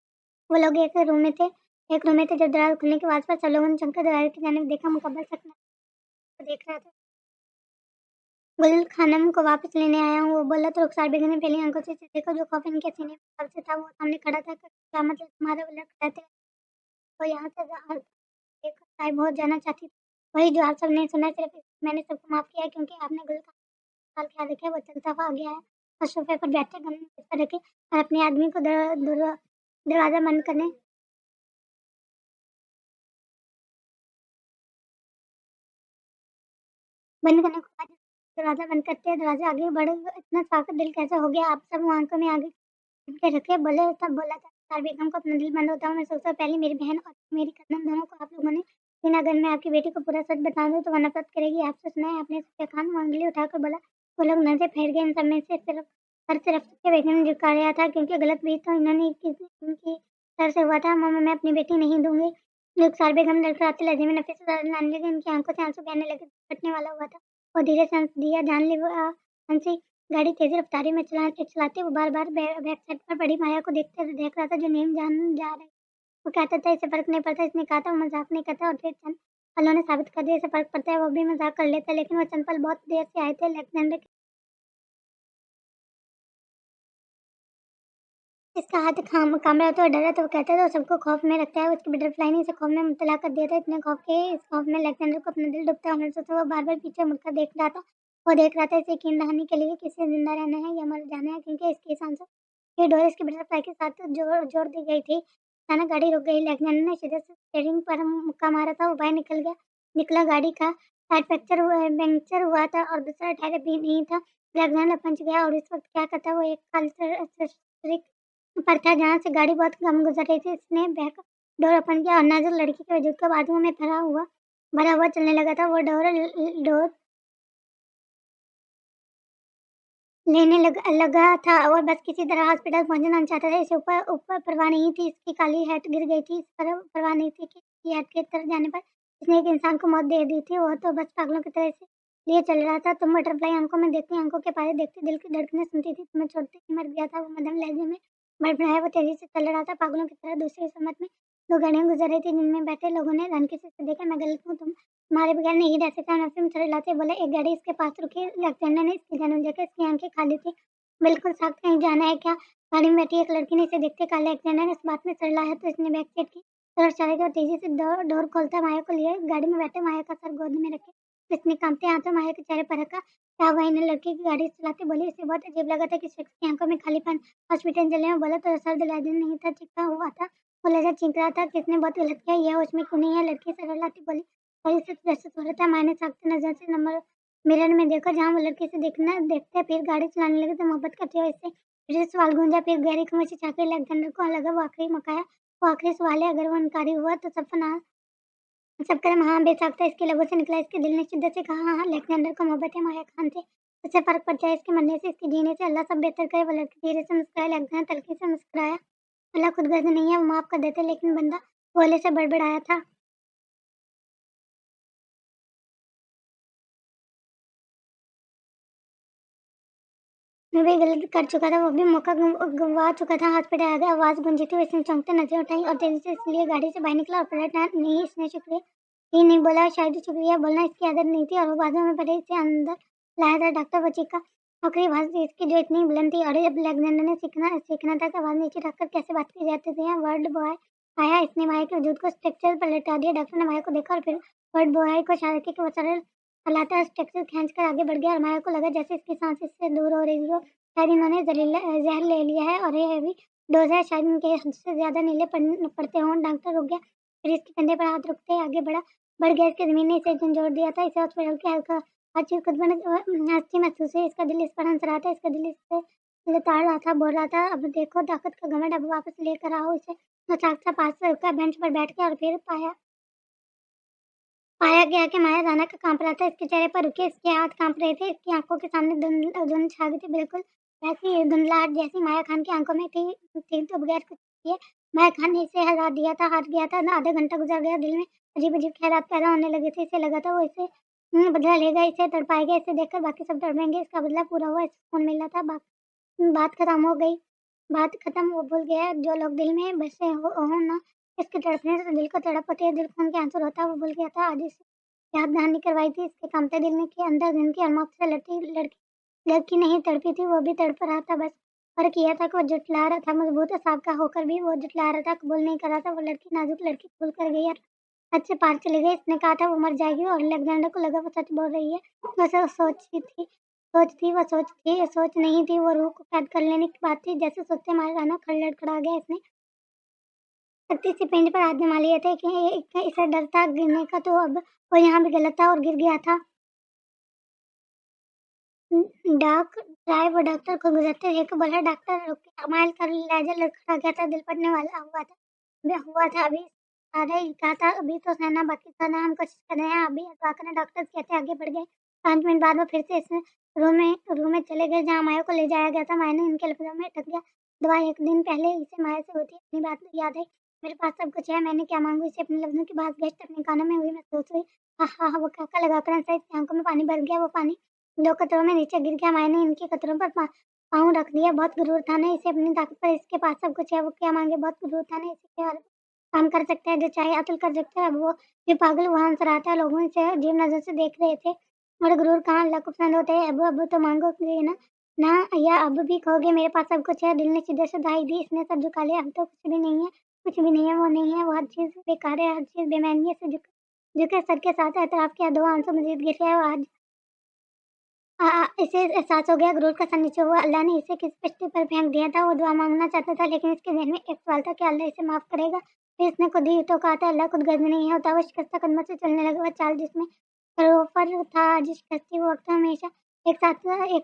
वो लोग एक रूम में थे। जब दरार खुलने की आवाज पर सब लोगों ने चमकर दरार की जानिब देखा। मुकब्बल सकना देख रहा था। गुल खानम को वापस लेने आया हूँ वो बोला तो रुखसार बेगम ने पहली आंखों से देखा। जो खौफ इनके सीने में कब से था वो सामने खड़ा था। क्या मतलब तुम्हारे उलट रहते तो यहाँ से एक साहिब हो जाना चाहती थी। वही जो आप सबने सुना। सिर्फ मैंने सबको माफ किया है क्योंकि आपने गुल का ख्याल रखा। वो चलता हुआ गया है और सोफे पर बैठे गम पर रखे और अपने आदमी को दरवाजा बंद करने को कहा। दरवाजा बंद करते दरवाजा आगे बढ़ इतना साफ दिल कैसा हो गया। आप सब आंखों में आगे के रखे बोले तब बोला था सार बेगम को अपना दिल बंद होता हूँ। मैं सोचा पहले मेरी बहन और मेरी कदम दोनों को आप लोगों ने लेकिन अगर मैं आपकी बेटी को पूरा सच बता दूँ तो वह नफरत करेगी आपसे। सुना है आपने? सफिया खान वो उंगली उठाकर बोला। वो लोग नजर फेर गए। इन सब में से सिर्फ हर तरफ सफिया बेगम ने झुकाया था क्योंकि गलत भी तो इन्होंने इनकी सर से हुआ था। मामा मैं अपनी बेटी नहीं दूंगी। रुखसार बेगम लड़खड़ाते लहजे में नफीस से लाने लगे। उनकी आंखों से आंसू बहने लगे। फटने वाला हुआ था। वो धीरे से हंस दिया। हंसी गाड़ी तेज रफ्तारी में चलाते वो बार-बार बैक साइड पर बड़ी माया को देख रहा था जो नीम जान जा रही। वो कहता था इसे फर्क नहीं पड़ता। इसने कहा था वो मजाक नहीं करता और फिर चंद पलों ने साबित कर दिया इसे फर्क पड़ता है। वो भी मजाक कर लेता लेकिन वो चंद पल बहुत देर से आए थे। अलेक्जेंडर इसका हाथ कांब रहा था और डरा था। वो कहता था वो सबको खौफ में रखता है। उसकी बटरफ्लाई ने इसे खौफ में मुब्तला कर दिया था। इतने खौफ के इस खौफ में अलेक्जेंडर को अपना दिल डूबता महसूस हुआ। वो बार बार पीछे मुड़कर देख रहा था। वो देख रहा था इसे यकीन दहानी के लिए कि इसे ज़िंदा रहना है या मर जाना है, क्योंकि इसकी सांसों की डोर इसकी बटरफ्लाई के साथ जोड़ जोड़ दी गई थी। अचानक गाड़ी रुक गई। लेफ्टिनेंट ने सीधे से स्टीयरिंग पर मुक्का मारा था, वो बाहर निकला गाड़ी का टायर पंक्चर हुआ था और दूसरा टायर भी नहीं था। अलेक्जेंडर पंच गया और इस वक़्त क्या करता, वो एक खाली सड़क पर था जहाँ से गाड़ी बहुत कम गुज़र रही थी। इसने बैक डोर ओपन किया और नाज़ुक लड़की के वजूद को बाजुओं में भरा हुआ चलने लगा था। वो डोर लेने लगा था और बस किसी तरह हॉस्पिटल पहुँचना चाहता था। इसे ऊपर ऊपर परवाह नहीं थी, इसकी काली हैट गिर गई थी। इस पर परवाह नहीं थी कि इसकी हैट के तर जाने पर इसने एक इंसान को मौत दे दी थी। वो तो बस पागलों की तरह इसे लिए चल रहा था। तुम बटरफ्लाई आँखों में देखती, आँखों के पारे देखती, दिल की धड़कनें सुनती थी, तुम्हें छोड़ते ही मर गया था। वो मदन लहजे में बड़बड़ाया, वो तेज़ी से चल रहा था पागलों की तरह। दूसरी सम्मत में 2 गाड़ियाँ गुज़र रही थी जिनमें बैठे लोगों ने रनकिसी से देखा, मैं गलत हूँ, तुम्हारे बगैर नहीं रह सकता। नसीम चिल्लाते बोले। एक गाड़ी इसके पास रुकी। लेफ्टिनेंट ने इसकी जानबूझ देखा, इसकी आँखें खाली थी, बिल्कुल साफ। कहीं जाना है क्या? गाड़ी में बैठी एक लड़की ने इसे देखते कहा। अलेक्जेंडर ने इस बात में सड़लाया तो इसने बैक सीट की तरफ इशारा किया और तेजी से डोर खोलता माया को लिए गाड़ी में बैठे माया का सर गोद में रखे इसने कांपते हाथों माया के चेहरे पर रखा। क्या हुआ? इन्हें लड़की की गाड़ी चलाते बोली। इसे बहुत अजीब लगा था कि शख्स की आंखों में खालीपन। हॉस्पिटल चले में बोला तो सर दिलादिन नहीं था, चिपका हुआ था। वो लगा चीख रहा था, किसने बहुत गलत किया, यह होश में क्यों नहीं है? लड़की सरलाती बोली। और इसे महसूस हो रहा था। माया ने साख्ते नजर से नंबर मिरर में देखा जहाँ वो लड़की से देखते फिर गाड़ी चलाने लगे तो मोहब्बत करते हुए इससे फिर सवाल गूंजा। फिर गहरी खामोशी छा गई। अलेक्जेंडर को लगा वो आखिरी मकाया, वो आखिरी सवाल है। अगर वो इनकारी हुआ तो सब कदम हाँ बेसाख्ता इसके लबों से निकला। इसके दिल ने शिद्दत से कहा हाँ। अलेक्जेंडर को मोहब्बत है माया खान से, उससे फर्क पड़ता है इसके मरने से, इसके जीने से। अल्लाह सब बेहतर करे। वो लड़की धीरे से मुस्कुराया। अलेक्जेंडर तल्खी से मुस्कुराया। अल्लाह खुदगर्ज नहीं है, वो माफ कर देते, लेकिन बंदा भोले से बड़बड़ाया था। मैं भी गलत कर चुका था, वो भी मौका गँवा चुका था। हॉस्पिटल आ गया, आवाज़ गूंजी थी। उसने चौंकते नज़रें उठाई और तेज़ी से इसलिए गाड़ी से बाहर निकला और पलटा नहीं। इसने शुक्रिया ही नहीं बोला, शायद शुक्रिया बोलना इसकी आदत नहीं थी और वो बाजू में पड़े इसे अंदर लाया था। डॉक्टर, वो चीखा। आखिरी आवाज़ थी इसकी जो इतनी बुलंद थी। और जब अलेक्जेंडर ने सीखना था कि आवाज़ नीचे रखकर कैसे बात की जाती थी। वार्ड बॉय आया, इसने माया के वजूद को स्ट्रक्चर पर लौटा दिया। डॉक्टर ने माया को देखा और फिर वार्ड बॉय को इशारा किया कि वो सरल हलाता स्ट्रक्चर खींचकर आगे बढ़ गया और माया को लगा जैसे इसकी सांस इससे दूर हो रही हो। शायद इन्होंने ज़हर ले लिया है और ये हैवी डोज़ है, शायद इनके हद से ज़्यादा नीले पड़ते हों। डॉक्टर रुक गया, फिर इसके कंधे पर हाथ रखते ही आगे बढ़ गया। इसकी ज़मीन ने इसे झंझोड़ दिया था। इसे हॉस्पिटल के हल्का हर चीज़ खुद बन हँसती महसूस हुई। इसका दिल इस पर हँस रहा था, इसका दिल इससे लताड़ रहा था, बोल रहा था अब देखो ताकत का घमंड, अब वापस लेकर आओ इसे। वो चाकसा पास से रुका, बेंच पर बैठ गया और फिर पाया गया कि माया राना का काँप रहा था। इसके चेहरे पर रुके, इसके हाथ काँप रहे थे, इसकी आँखों के सामने धुंध छा गई थी, बिल्कुल वैसी ही धुंधलाहट जैसी माया खान की आँखों में थी तो बगैर कुछ किए माया खान ने इसे हरा दिया था, हार गया था। आधा घंटा गुज़र गया, दिल में अजीब-अजीब ख़्यालात पैदा होने लगे थे। इसे लगा था वो इसे बदला लेगा, इसे तड़पाएगा, इसे देखकर बाकी सब तड़पेंगे, इसका बदला पूरा हुआ, इसे सुकून मिला था। बात खत्म हो गई। बात खत्म, वो भूल गया जो लोग दिल में बसे हों ना, इसके तड़पने से दिल को तड़प होती है, दिल खून के आंसू रोता है, वो भूल गया था। आज इसे याद दहानी करवाई थी इसके कांपते दिल ने कि अंदर दिन की और मौत से लड़ती लड़की नहीं तड़पी थी, वो भी तड़प रहा था। बस फर्क यह था कि वो जुटला रहा था, मजबूत और साबका होकर भी वो जुटला रहा था, कबूल नहीं कर रहा था। वो लड़की, नाजुक लड़की खुल कर गई और हद से पार चली गई। इसने कहा था वो मर जाएगी और अलेक्जेंडर को लगा वो सच बोल रही है। वैसे वो सोच नहीं थी, वो रूह को कैद कर लेने की बात थी। जैसे सोचते मारे राना लड़खड़ा गया। इसने सख्ती से पिंड पर हाथ जमा लिए थे कि इसे डर था गिरने का, तो अब वो यहाँ भी गलत था और गिर गया था। डाक ड्राइव डॉक्टर को गुजरते देख बोला, डॉक्टर रुके। कमाल का लहजा लड़खड़ा गया था, दिल फटने वाला हुआ था अभी सारा ही कहा था, अभी तो सहना बाकी था ना, हम कोशिश कर रहे हैं अभी। वाकई डॉक्टर कहते आगे बढ़ गए। 5 मिनट बाद वो फिर से इस रूम में चले गए जहाँ माया को ले जाया गया था। माया ने इनके लफ्जों में अटक गया। दवा एक दिन पहले इसे माया से होती अपनी बात याद आई। मेरे पास सब कुछ है, मैंने क्या मांगू, इसे अपने लफ्जों की बात गश्त अपने कानों में हुई महसूस हुई। हाँ हाँ हाँ, वो काका लगाकर हंसा। इसकी आंखों में पानी भर गया। वो पानी 2 कतरों में नीचे गिर गया। माया ने इनके कतरों पर पाँव रख दिया। बहुत गुरूर था ना इसे अपनी ताकत पर, इसके पास सब कुछ है, वो क्या मांगे। बहुत गुरूर था ना इसे क्या काम कर सकता है, जो चाहे अतुल कर सकता है। अब वो जो पागल वहाँ हंस रहा था, लोगों से अजीब नजर से देख रहे थे। और गुरूर कहाँ अल्लाह को पसंद होता है। अब तो मांगोगे ना ना या अब भी कहोगे मेरे पास सब कुछ है। दिल ने सीधे से दाई दी, इसने सर झुका लिया। अब तो कुछ भी नहीं है, कुछ भी नहीं है, वो नहीं है, वो हर चीज़ बेकार है, हर चीज़ बेमानी है। से झुके सर के साथ एतराफ़ किया। 2 आंसू मज़ीद गिर गए। आज इसे एहसास हो गया, क्रोध का सा नीचे हुआ। अल्लाह ने इसे किस कश्ती पर फेंक दिया था? वो दुआ मांगना चाहता था, लेकिन इसके ज़हन में एक सवाल था कि अल्लाह इसे माफ़ करेगा? फिर इसने खुद ही तो कहा था, अल्लाह खुद गर्ज में नहीं होता। वो शिकस्ता कदमों से चलने लगा। वह चाल जिसमें सरोफर था, जिस कश्ती वो वक्त हमेशा एक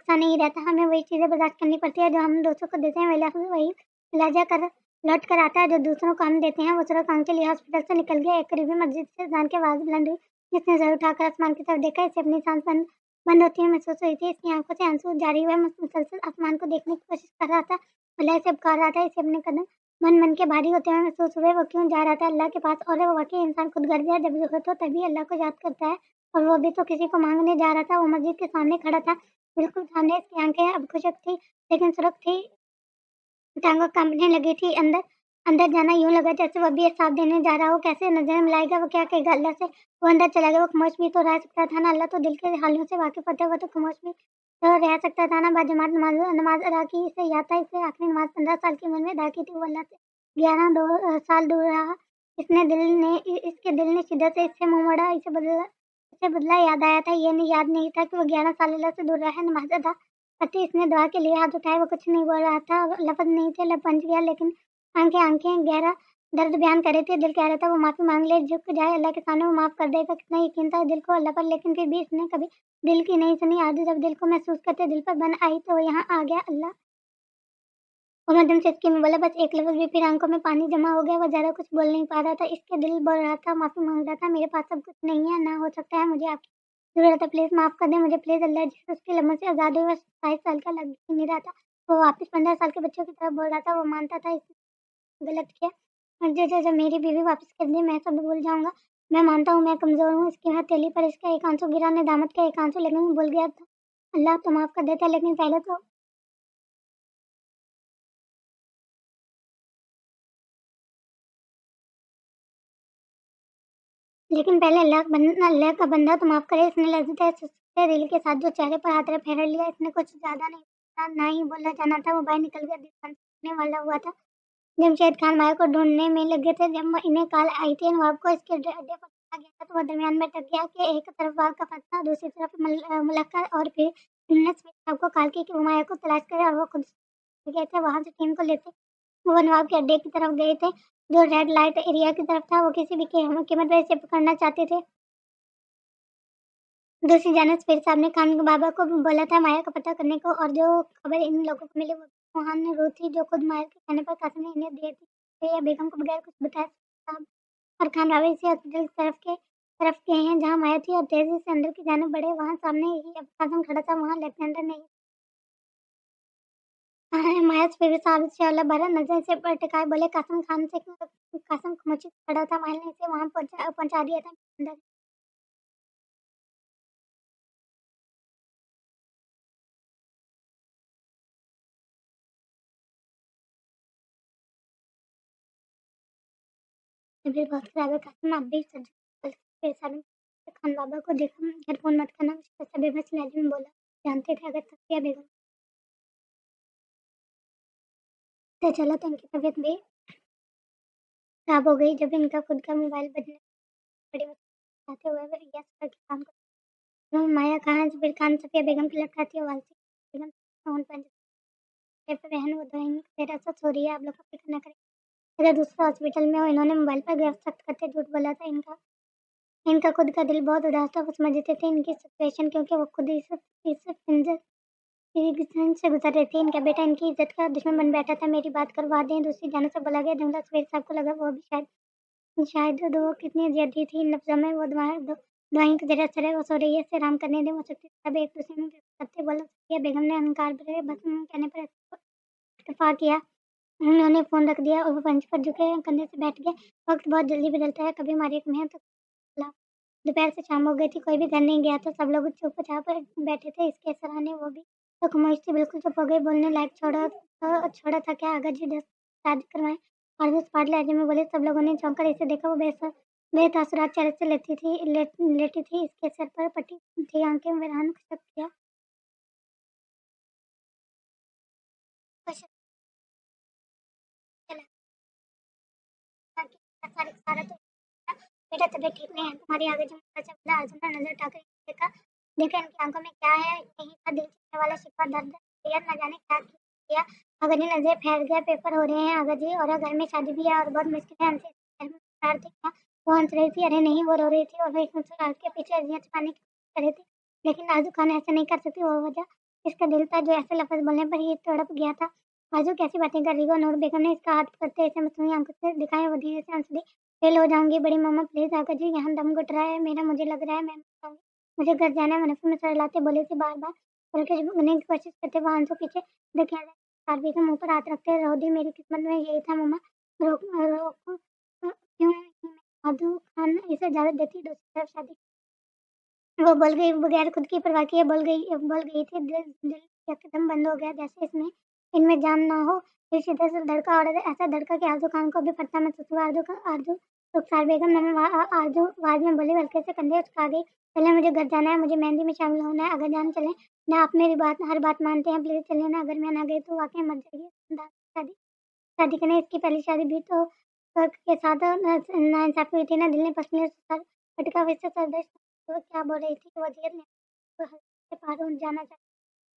सा नहीं रहता। हमें वही चीज़ें बर्दाश्त करनी पड़ती है जो हम दूसरों को देते हैं, वही लहजा कर लौट कर आता है जो दूसरों को हम देते हैं। वो सड़क आंख के लिए हॉस्पिटल से निकल गया। एक करीबी मस्जिद से अज़ान की आवाज़ बुलंद हुई। जिसने सर उठाकर आसमान की तरफ देखा, इसे अपनी सांस बंद होती हुई महसूस हुई थी। इसकी आंखों से आंसू जारी हुए, मुसलसल आसमान को देखने की कोशिश कर रहा था। अल्लाह इसे पुकार रहा था। इसे अपने कदम मन के भारी होते हुए महसूस हुए। वो क्यों जा रहा था अल्लाह के पास? और वो वाकई इंसान खुदगर्ज है। जब ज़रूरत हो तभी अल्लाह को याद करता है, और वो भी तो किसी को मांगने जा रहा था। वो मस्जिद के सामने खड़ा था, बिल्कुल सामने। इसकी आंखें अब खुशक थी, लेकिन सुरख थी, टाँगों काँपने लगी थी। अंदर अंदर जाना यूँ लगा जैसे वो भी साथ देने जा रहा हो। कैसे नज़र मिलाएगा? वो क्या कहेगा अल्लाह से? वो अंदर चला गया। वो खामोश भी तो रह सकता था ना। अल्लाह तो दिल के हालों से वाकिफ़ होता है। वो तो खामोश भी तो रह सकता था ना। बाजमात नमाज़ अदा की। इसे याद था, इसे आखिरी नमाज़ 15 साल की उम्र में अदा की थी। वो अल्लाह से 11 साल दूर रहा। इसके दिल ने शिद्दत से इससे मुँह मोड़ा। इसे बदला याद आया था। ये नहीं याद नहीं था कि वो 11 साल अल्लाह से दूर रहा है। नमाज़ अदा करते इसने दुआ के लिए हाथ उठाए। वो कुछ नहीं बोल रहा था, लफ़्ज़ नहीं थे, लब बन गया, लेकिन आँखें गहरा दर्द बयान कर रही थी। दिल कह रहा था वो माफ़ी माँग ले, झुक जाए अल्लाह के सामने, वो माफ़ कर देगा। कितना यकीन था दिल को अल्लाह पर, लेकिन फिर भी इसने कभी दिल की नहीं सुनी। आज जब दिल को महसूस करते दिल पर बन आई, तो वो यहाँ आ गया अल्लाह। वो मध्यम से इसकी में बोला, बस एक लफ्ज़ भी। फिर आँखों में पानी जमा हो गया। वो ज़्यादा कुछ बोल नहीं पा रहा था। इसके दिल बोल रहा था, माफ़ी माँग रहा था, मेरे पास अब कुछ नहीं है, ना हो सकता है, मुझे आपकी ज़रूरत है, प्लीज़ माफ़ कर दें मुझे, प्लीज़ अल्लाह। जिस उसके लबों से आज़ाद हुई, वह 27 साल का लग ही नहीं रहा था। वो वापस 15 साल के बच्चों की तरह बोल रहा था। वो मानता था इसने गलत किया, और जब मेरी बीवी वापस कर दी, मैं सब भूल जाऊँगा। मैं मानता हूँ मैं कमज़ोर हूँ। इसकी हथेली पर इसका एक आँसू गिरा, नेदामत का एक आँसू, लेकिन मैं भूल गया था। अल्लाह तो माफ़ कर देता, लेकिन पहले अल्लाह का बंदा तो माफ़ करे। इसने लज़्ज़त सच्चे दिल के साथ जो चेहरे पर हाथ फेर लिया। इसने कुछ ज़्यादा नहीं था, ना ही बोलना जाना था। वो बाहर निकल गया, दिल वाला हुआ था। जमशेद खान माया को ढूँढने में लगे थे। जब इन्हें कॉल आई थी, नवाब को इसके अड्डे पर रखा गया था, तो वो दरमियान में अटक गया कि एक तरफ बाग का फतवा, दूसरी तरफ मुलक्का, और फिर इन्होंने स्मिथ साहब को कॉल की कि वो माया को तलाश करे, और वो खुद गए थे वहाँ से टीम को लेते। वो नवाब के अड्डे की तरफ गए थे, जो रेड लाइट एरिया की तरफ था। वो किसी भी कीमत पर इसे पकड़ना चाहते थे। दूसरी जानब स्पीर साहब ने खान बाबा को भी बोला था माया का पता करने को, और जो खबर इन लोगों को मिली वो सुहान रूह थी, जो खुद माया के कहने पर कासिम ने इन्हें दी थी। तो यह बेगम को बगैर कुछ बताए साहब और खान बाबा इसी हॉस्पिटल की तरफ गए हैं जहाँ माया थी, और तेजी से अंदर की जानब बढ़े। वहाँ सामने ही अब कासिम खड़ा था। वहाँ लेफ्टिनेंट ने माया स्पीर साहब से अल्लाह भरा नजर से पर टिकाए बोले, कासिम मुझे खड़ा था। माया ने इसे वहाँ पहुँचा दिया था अंदर। तबीयत बहुत खराब है कासिम, आप भी सर्जिकल के साथ खान बाबा को देखो, घर फ़ोन मत करना। उसका बेबस लहजे में बोला। जानते थे अगर सफिया बेगम पता चला तो इनकी तबीयत भी खराब हो गई। जब इनका खुद का मोबाइल बजने बड़ी मुश्किल आते हुए वे यस करके काम कर माया खान, जबीर खान, सफिया बेगम की लड़काती आवाज़ थी। बेगम फ़ोन पर बहन वो दवाई मेरा सच हो रही है, आप लोग फ़िक्र ना करें। इधर दूसरे हॉस्पिटल में इन्होंने मोबाइल पर गिरफ्त सख्त करते झूठ बोला था। इनका इनका खुद का दिल बहुत उदास था। वो समझते थे इनकी सिचुएशन, क्योंकि वो खुद इस फिर से गुज़र रही थी। इनका बेटा इनकी इज़्ज़त का दुश्मन बन बैठा था। मेरी बात करवा दें, दूसरी जानब से बोला गया। जुमला सफीर साहब को लगा वो भी शायद दो कितनी ज़िद्दी थी इन लफ्ज़ों में। वो दवाइयों के ज़रिए असर है, वो सो रही है, इसे आराम करने दें। वो सफीर साहब एक दूसरे में करते बोला। सफिया बेगम ने अहंकार भरे बस कहने पर इत्तेफ़ाक किया। उन्होंने फ़ोन रख दिया और वो मंच पर झुके कंधे से बैठ गए। वक्त बहुत जल्दी बदलता है, कभी हमारी एक मेहनत खिलाफ। दोपहर से शाम हो गई थी, कोई भी घर नहीं गया था। सब लोग चुपचाप बैठे थे। इसके सराहने वो भी तो खामोश थी, बिल्कुल चुप हो गई। बोलने लायक छोड़ा था क्या? अगर जी 10 शादी करवाएँ। और सपाट लहजे में बोले। सब लोगों ने चौंक कर इसे देखा। वो बेतासुरात चेहरे से लेटी थी। इसके सर पर पट्टी थी, आंखें वीरान शक किया। चला सारा तो बेटा तबीयत ठीक नहीं है तुम्हारी, आगे जो पता चला। अर्जुन ने नजर उठाकर देखा। देखा इनकी आँखों में क्या है, यही था दिल चीरने वाला शिकवा दर्द। बेयत न जाने क्या किया। अगर जी नज़रें फेर गया, पेपर हो रहे हैं अगर जी, और घर में शादी भी है और बहुत मुश्किल है हमसे घर में करार थी क्या? वो हँस रही थी, अरे नहीं वो रो रही थी और वो एक मुस्कुराहट के पीछे अर्जियाँ छुपाने की कोशिश कर रही थी। लेकिन नाज़ुक खान ऐसा नहीं कर सकती, वो वजह इसका दिल था जो ऐसे लफ़्ज़ बोलने पर ही तड़प गया था। आजू कैसी बातें कर रही हो? नूर बेगम ने इसका हाथ पकड़ते ऐसे मसनूई आँखों से दिखाए, वो धीरे से हँस दी। फेल हो जाऊँगी बड़ी मम्मा प्लीज़ आगा जी, यहाँ दम घुट रहा है मेरा, मुझे लग रहा है मैं मर जाऊँगी। मुझे घर जाना है, मुनफ़्फ़ी में सर हिलाते बोली थी बार-बार। बल्कि झुकने की कोशिश करते वो आंसू पीछे देखा जाए। साध्वी के मुँह पर हाथ रखते, रो दी मेरी किस्मत में यही था मम्मा। रोक रोक क्यों नहीं मैं आदू खान इसे इजाज़त देती दूसरी तरफ शादी। वो बोल गई बगैर खुद की परवाह किए बोल गई थी, दिल एकदम बंद हो गया जैसे इसमें इनमें जान ना हो। फिर सीधे से धड़का और ऐसा धड़का कि आरज़ू खान को भी फटता महसूस हुआ। आरज़ू रुखसार बेगम आरज़ू आवाज़ में बोली, हल्के से कंधे उचका गई। पहले मुझे घर जाना है, मुझे मेहंदी में शामिल होना है, अगर जान चलें ना, आप मेरी बात हर बात मानते हैं, प्लीज़ चलिए ना, अगर मैं ना गई तो वाक़ई मर जाएगी। शादी शादी करने इसकी पहली शादी भी तो के साथ नाइंसाफ़ी हुई थी ना, दिल ने पसली सर फटका वैसे सरदर्द वो क्या बोल रही थी, वो जेल में तो हल्के से पार उठ जाना चाहती।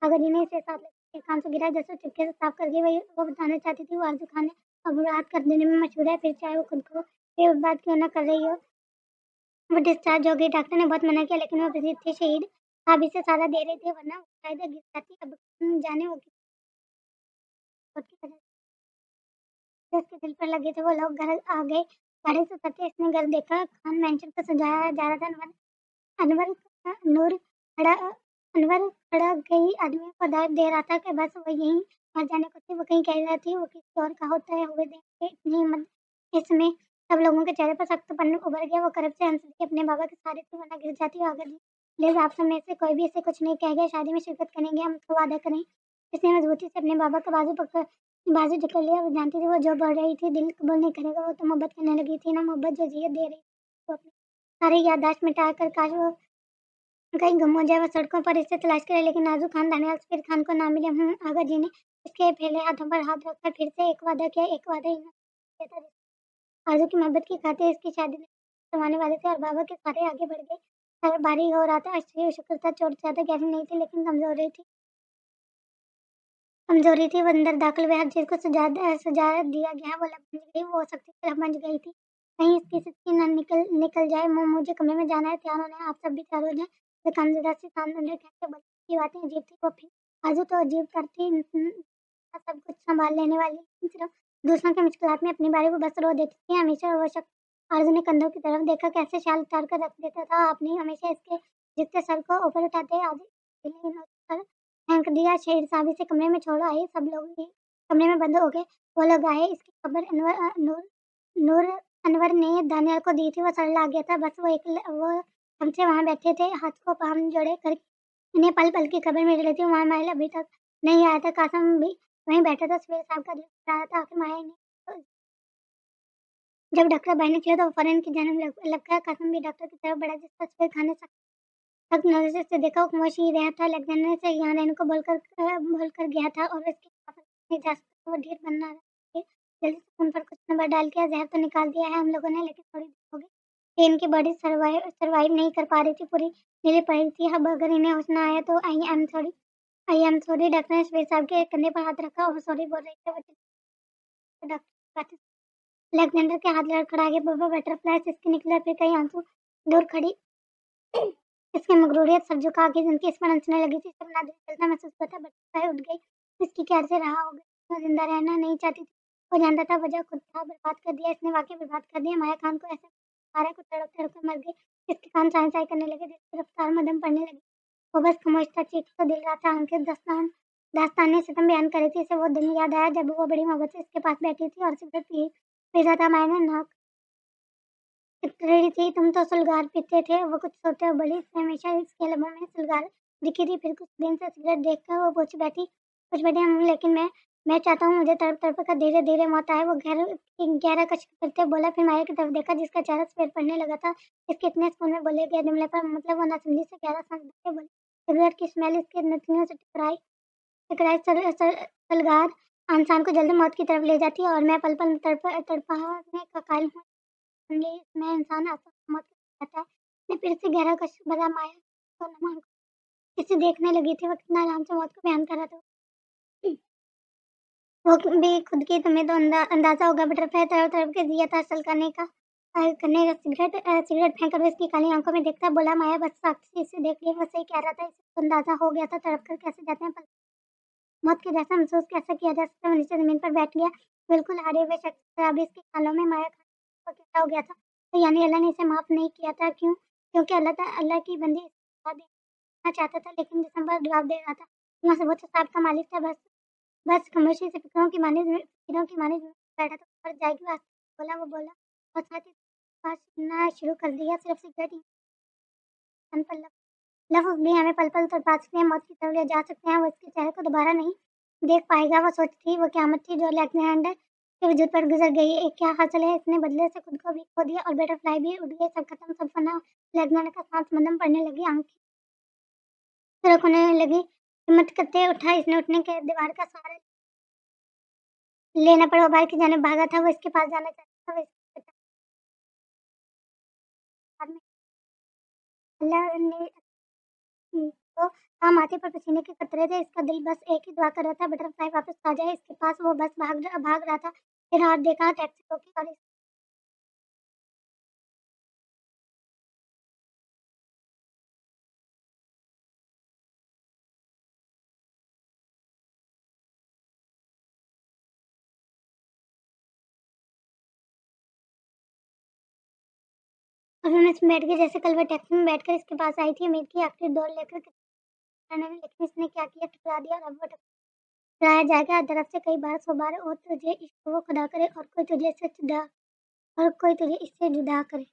अगर इन्हें इसे साथ लेकर कान से गिरा जैसे चुपके से साफ कर दी, वही वो बताना चाहती थी, वो आरज़ू खान है अब रात कर देने में मशहूर है, फिर चाहे वो खुद को ये बात क्यों ना कर रही हो। वो डिस्चार्ज हो गई, डॉक्टर ने बहुत मना किया लेकिन वो प्रसिद्ध थी शहीद। आप इसे सहारा दे रहे थे वरना वो शायद गिर जाती। अब जाने वो किस वक़्त की वजह से उसके दिल पर लगे थे, वो लोग घर आ गए। गाड़ी से उतरते इसने घर देखा, खान मैंशन को सजाया जा रहा था। अनवर नूर खड़ा अनवर खड़ा कई आदमियों को दाद दे रहा था कि बस वो यहीं मर जाने को थी। वो कहीं कह रहा थी वो किसी और का होता है हुए देख के इतनी हिम्मत। इसमें सब लोगों के चेहरे पर सख्तपन उभर गया। वो करब से हंस दी, अपने बाबा के सहारे थी वरना गिर जाती। अगर प्लीज आप सब में से कोई भी इसे कुछ नहीं कह गया, शादी में शिरकत करेंगे हम तो वादा करें। इसने मजबूती से अपने बाबा का बाजू जकड़ लिया। वो जानती थी वो जो बढ़ रही थी दिल कबूल नहीं करेगा। वो तो मोहब्बत करने लगी थी ना, मोहब्बत जो जियत दे रही थी वो अपनी सारी याददाश्त मिटा कर। काश वो कहीं गुम हो जाए। वो सड़कों पर इसे तलाश करे लेकिन नाज़ुक खान दानियाल सफ़ीर खान को ना मिले। आगा जी ने इसके फैले हाथों पर हाथ रखकर फिर से एक वादा किया, एक वादा ही ना था। आरज़ू की मोहब्बत की खातिर इसकी शादी नहीं करवाने वाले थे और बाबा के सहारे आगे बढ़ गए। सर भारी हो रहा था, अश्लील शुक्र था, चोट ज़्यादा गहरी नहीं थी लेकिन कमज़ोरी थी। वो अंदर दाखिल हुए, हर चीज़ को सजा दिया गया। वो लब बन गई, वो हो सकती थी लब बन गई थी। कहीं इसकी सिसकी ना निकल जाए। मुझे कमरे में जाना है, तैयार होना है, आप सब भी तैयार हो जाएँ। दुकानदार से सामने कहते बच्चे की बातें अजीब थी। वो फिर आजू तो अजीब करती सब कुछ सँभाल लेने वाली, लेकिन सिर्फ़ दूसरों की मुश्किलात में अपनी बारी को बस रो देती थी। हमेशा वो शख्स आरज़ू ने कंधों की तरफ देखा, कैसे शाल उतार कर रख देता था। आपने हमेशा इसके झुकते सर को ऊपर उठाते आधे कर फेंक दिया। शेर साहब इसे कमरे में छोड़ आए। सब लोग भी कमरे में बंद हो गए। वो लोग आए, इसकी खबर नूर अनवर ने दानियाल को दी थी। वो सड़ने लग गया था। बस वो हमसे वहाँ बैठे थे, हाथ को पाँव जोड़े कर इन्हें पल-पल की खबर मिल रही थी। वहाँ माइल अभी तक नहीं आया था। कासिम भी वहीं बैठा था। सवेरे साहब का दिल घबरा रहा था, आखिर माया ने जब डॉक्टर बाहर निकले तो फौरन की जानब लग गया। कासिम भी डॉक्टर की तरफ बढ़ा, जिसका सफेद खाने सख्त नज़र से देखा। वो खामोश ही रहा था। अलेक्जेंडर से यहाँ रहने को बोलकर गया था और इसकी इजाज़त वो ढेर बनना रहा। जल्दी से उन पर कुछ नंबर डाल के ज़हर तो निकाल दिया है हम लोगों ने, लेकिन थोड़ी देर हो गई कि इनकी बॉडी सर्वाइव नहीं कर पा रही थी, पूरी नीली पड़ी थी। अब अगर इन्हें होश ना आया तो आई एम सॉरी। डॉक्टर ने सफेद साहब के कंधे पर हाथ रखा और सॉरी बोल रहे थे वो। डॉक्टर अलेक्जेंडर के हाथ लड़खड़ा गए। बाबा बटरफ्लाई सिसकी निकला, फिर कई आंसू दूर खड़ी इसकी मगरूरियत सर झुका के जिनकी इस पर हंसने लगी थी। सब नादिर चलता महसूस हुआ था। बटरफ्लाई उठ गई, इसकी क्या से रहा होगा। वो जिंदा रहना नहीं चाहती थी। वो जानता था वजह खुद था, बर्बाद कर दिया इसने, वाकई बर्बाद कर दिया। माया खान को ऐसे मारा को तड़प तड़प कर मर गई। इसके कान चाई चाई करने लगे, दिल की रफ्तार मदम पड़ने लगी। वो बस खामोश था, चीख तो दिल रहा था, आंखें दास्तान सितम बयान कर रही थी। इसे वो दिन याद आया जब वो बड़ी मोहब्बत से इसके पास बैठी थी और सिगरेट पी रहा था। माया ने नाक रही थी, तुम तो सुलगार पीते थे। वो कुछ सोते हुए बोली, इससे हमेशा इसके लबों में सुलगार दिखी थी। फिर कुछ दिन से सिगरेट देखकर वो पूछ बैठी हम, लेकिन मैं चाहता हूँ मुझे तड़प तड़प कर धीरे धीरे मौत आए। वो गहरा कश करते बोला, फिर माया की तरफ देखा जिसका चेहरा सफेद पड़ने लगा था। इसके इतने सुकून में बोले गए जुमले पर मतलब वो नासमझी से गहरा सांस भर के बोली। सिगरेट की स्मेल इसके नथनियों से टकराई सलगार इंसान को जल्दी मौत की तरफ ले जाती है और मैं पल पल तड़पाने का कायल हूँ। इसमें इंसान आत्मा को मौत की तरफ जाता है। ने फिर से गहरा कश भरा माया को नमा इसे देखने लगी थी, वो कितना आराम से मौत को बयान कर रहा था। वो भी खुद की तुम्हें तो अंदाज़ा होगा बटरफ्लाई तरफ-तरफ के दिया था सलकाने का करने का सिगरेट फेंक कर वो इसकी काली आँखों में देखता बोला माया बस साक्षी इसे देख लिया, वो सही कह रहा था, इसे तो अंदाज़ा हो गया था तड़प कर कैसे जाते हैं पल मौत के जैसा महसूस कैसे किया जा सकता है, वो नीचे ज़मीन पर बैठ गया, बिल्कुल हारे हुए शख्स की तरह। अभी इसके ख़्यालों में माया खान को क्या हो गया था, तो यानी अल्लाह ने इसे माफ़ नहीं किया था, क्यों? क्योंकि अल्लाह की बंदी इसे सज़ा देना चाहता था, लेकिन जिस्म पर जवाब दे रहा था। वहाँ से बहुत साहब का मालिक था, बस खामोशी से फ़िक्रों की मानिंद बैठा था, मर जाएगी वो बोला और साथ ही पास सुनना शुरू कर दिया, सिर्फ़ सिगरेट ही तन पर लफ्ज़ भी हमें पल-पल तड़पा सकते हैं, मौत की तरफ ले जा सकते हैं, वो इसके चेहरे को दोबारा नहीं देख पाएगा, वो सोच थी, वो क़यामत थी जो अलेक्ज़ेंडर के वजूद पर गुज़र गई। एक क्या हासिल है, इसने बदले से खुद को भी खो दिया और बटरफ्लाई भी उड़ गई, सब खत्म, सब फना। अलेक्ज़ेंडर का साँस मंदम पड़ने लगी, आँखें सुरख होने लगी, हिम्मत करते उठा, इसने उठने के दीवार का सहारा लेना पड़ा, वो बाहर की जानिब भागा था, वो इसके पास जाना चाहता था, वो इसके बाद में अल्लाह ने तो हाँ, माथे पर पसीने के कतरे थे, इसका दिल बस एक ही दुआ कर रहा था, बटरफ्लाई वापस आ जाए इसके पास, वो बस भाग रहा था। फिर हाथ देखा, टैक्सी रोकी और उन्होंने इसमें बैठ गए जैसे कल वो टैक्सी में बैठकर इसके पास आई थी, उम्मीद की आखिरी दौड़ लेकर टकराने में, लेकिन इसने क्या किया, ठुकरा दिया और अब वो टकराया जाएगा हर तरफ से कई बार, 100 बार। और तुझे इश्क हो खुदा करे और कोई तुझे इससे जुदा करे।